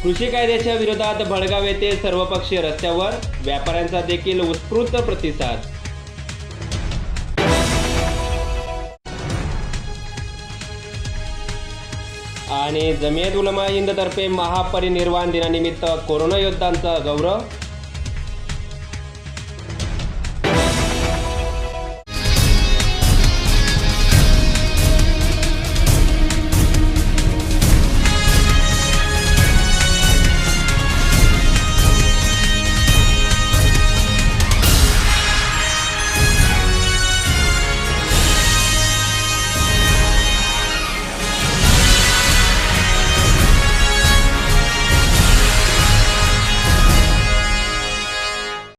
कृषी कायद्याच्या विरोधात भडगाव येथे सर्वपक्षीय रस्त्यावर, व्यापाऱ्यांचा देखील उत्स्फूर्त प्रतिसाद. आणि जमियत उलमा हिंद तर्फे महापरिनिर्वाण दिनानिमित्त कोरोना योद्धांचा गौरव.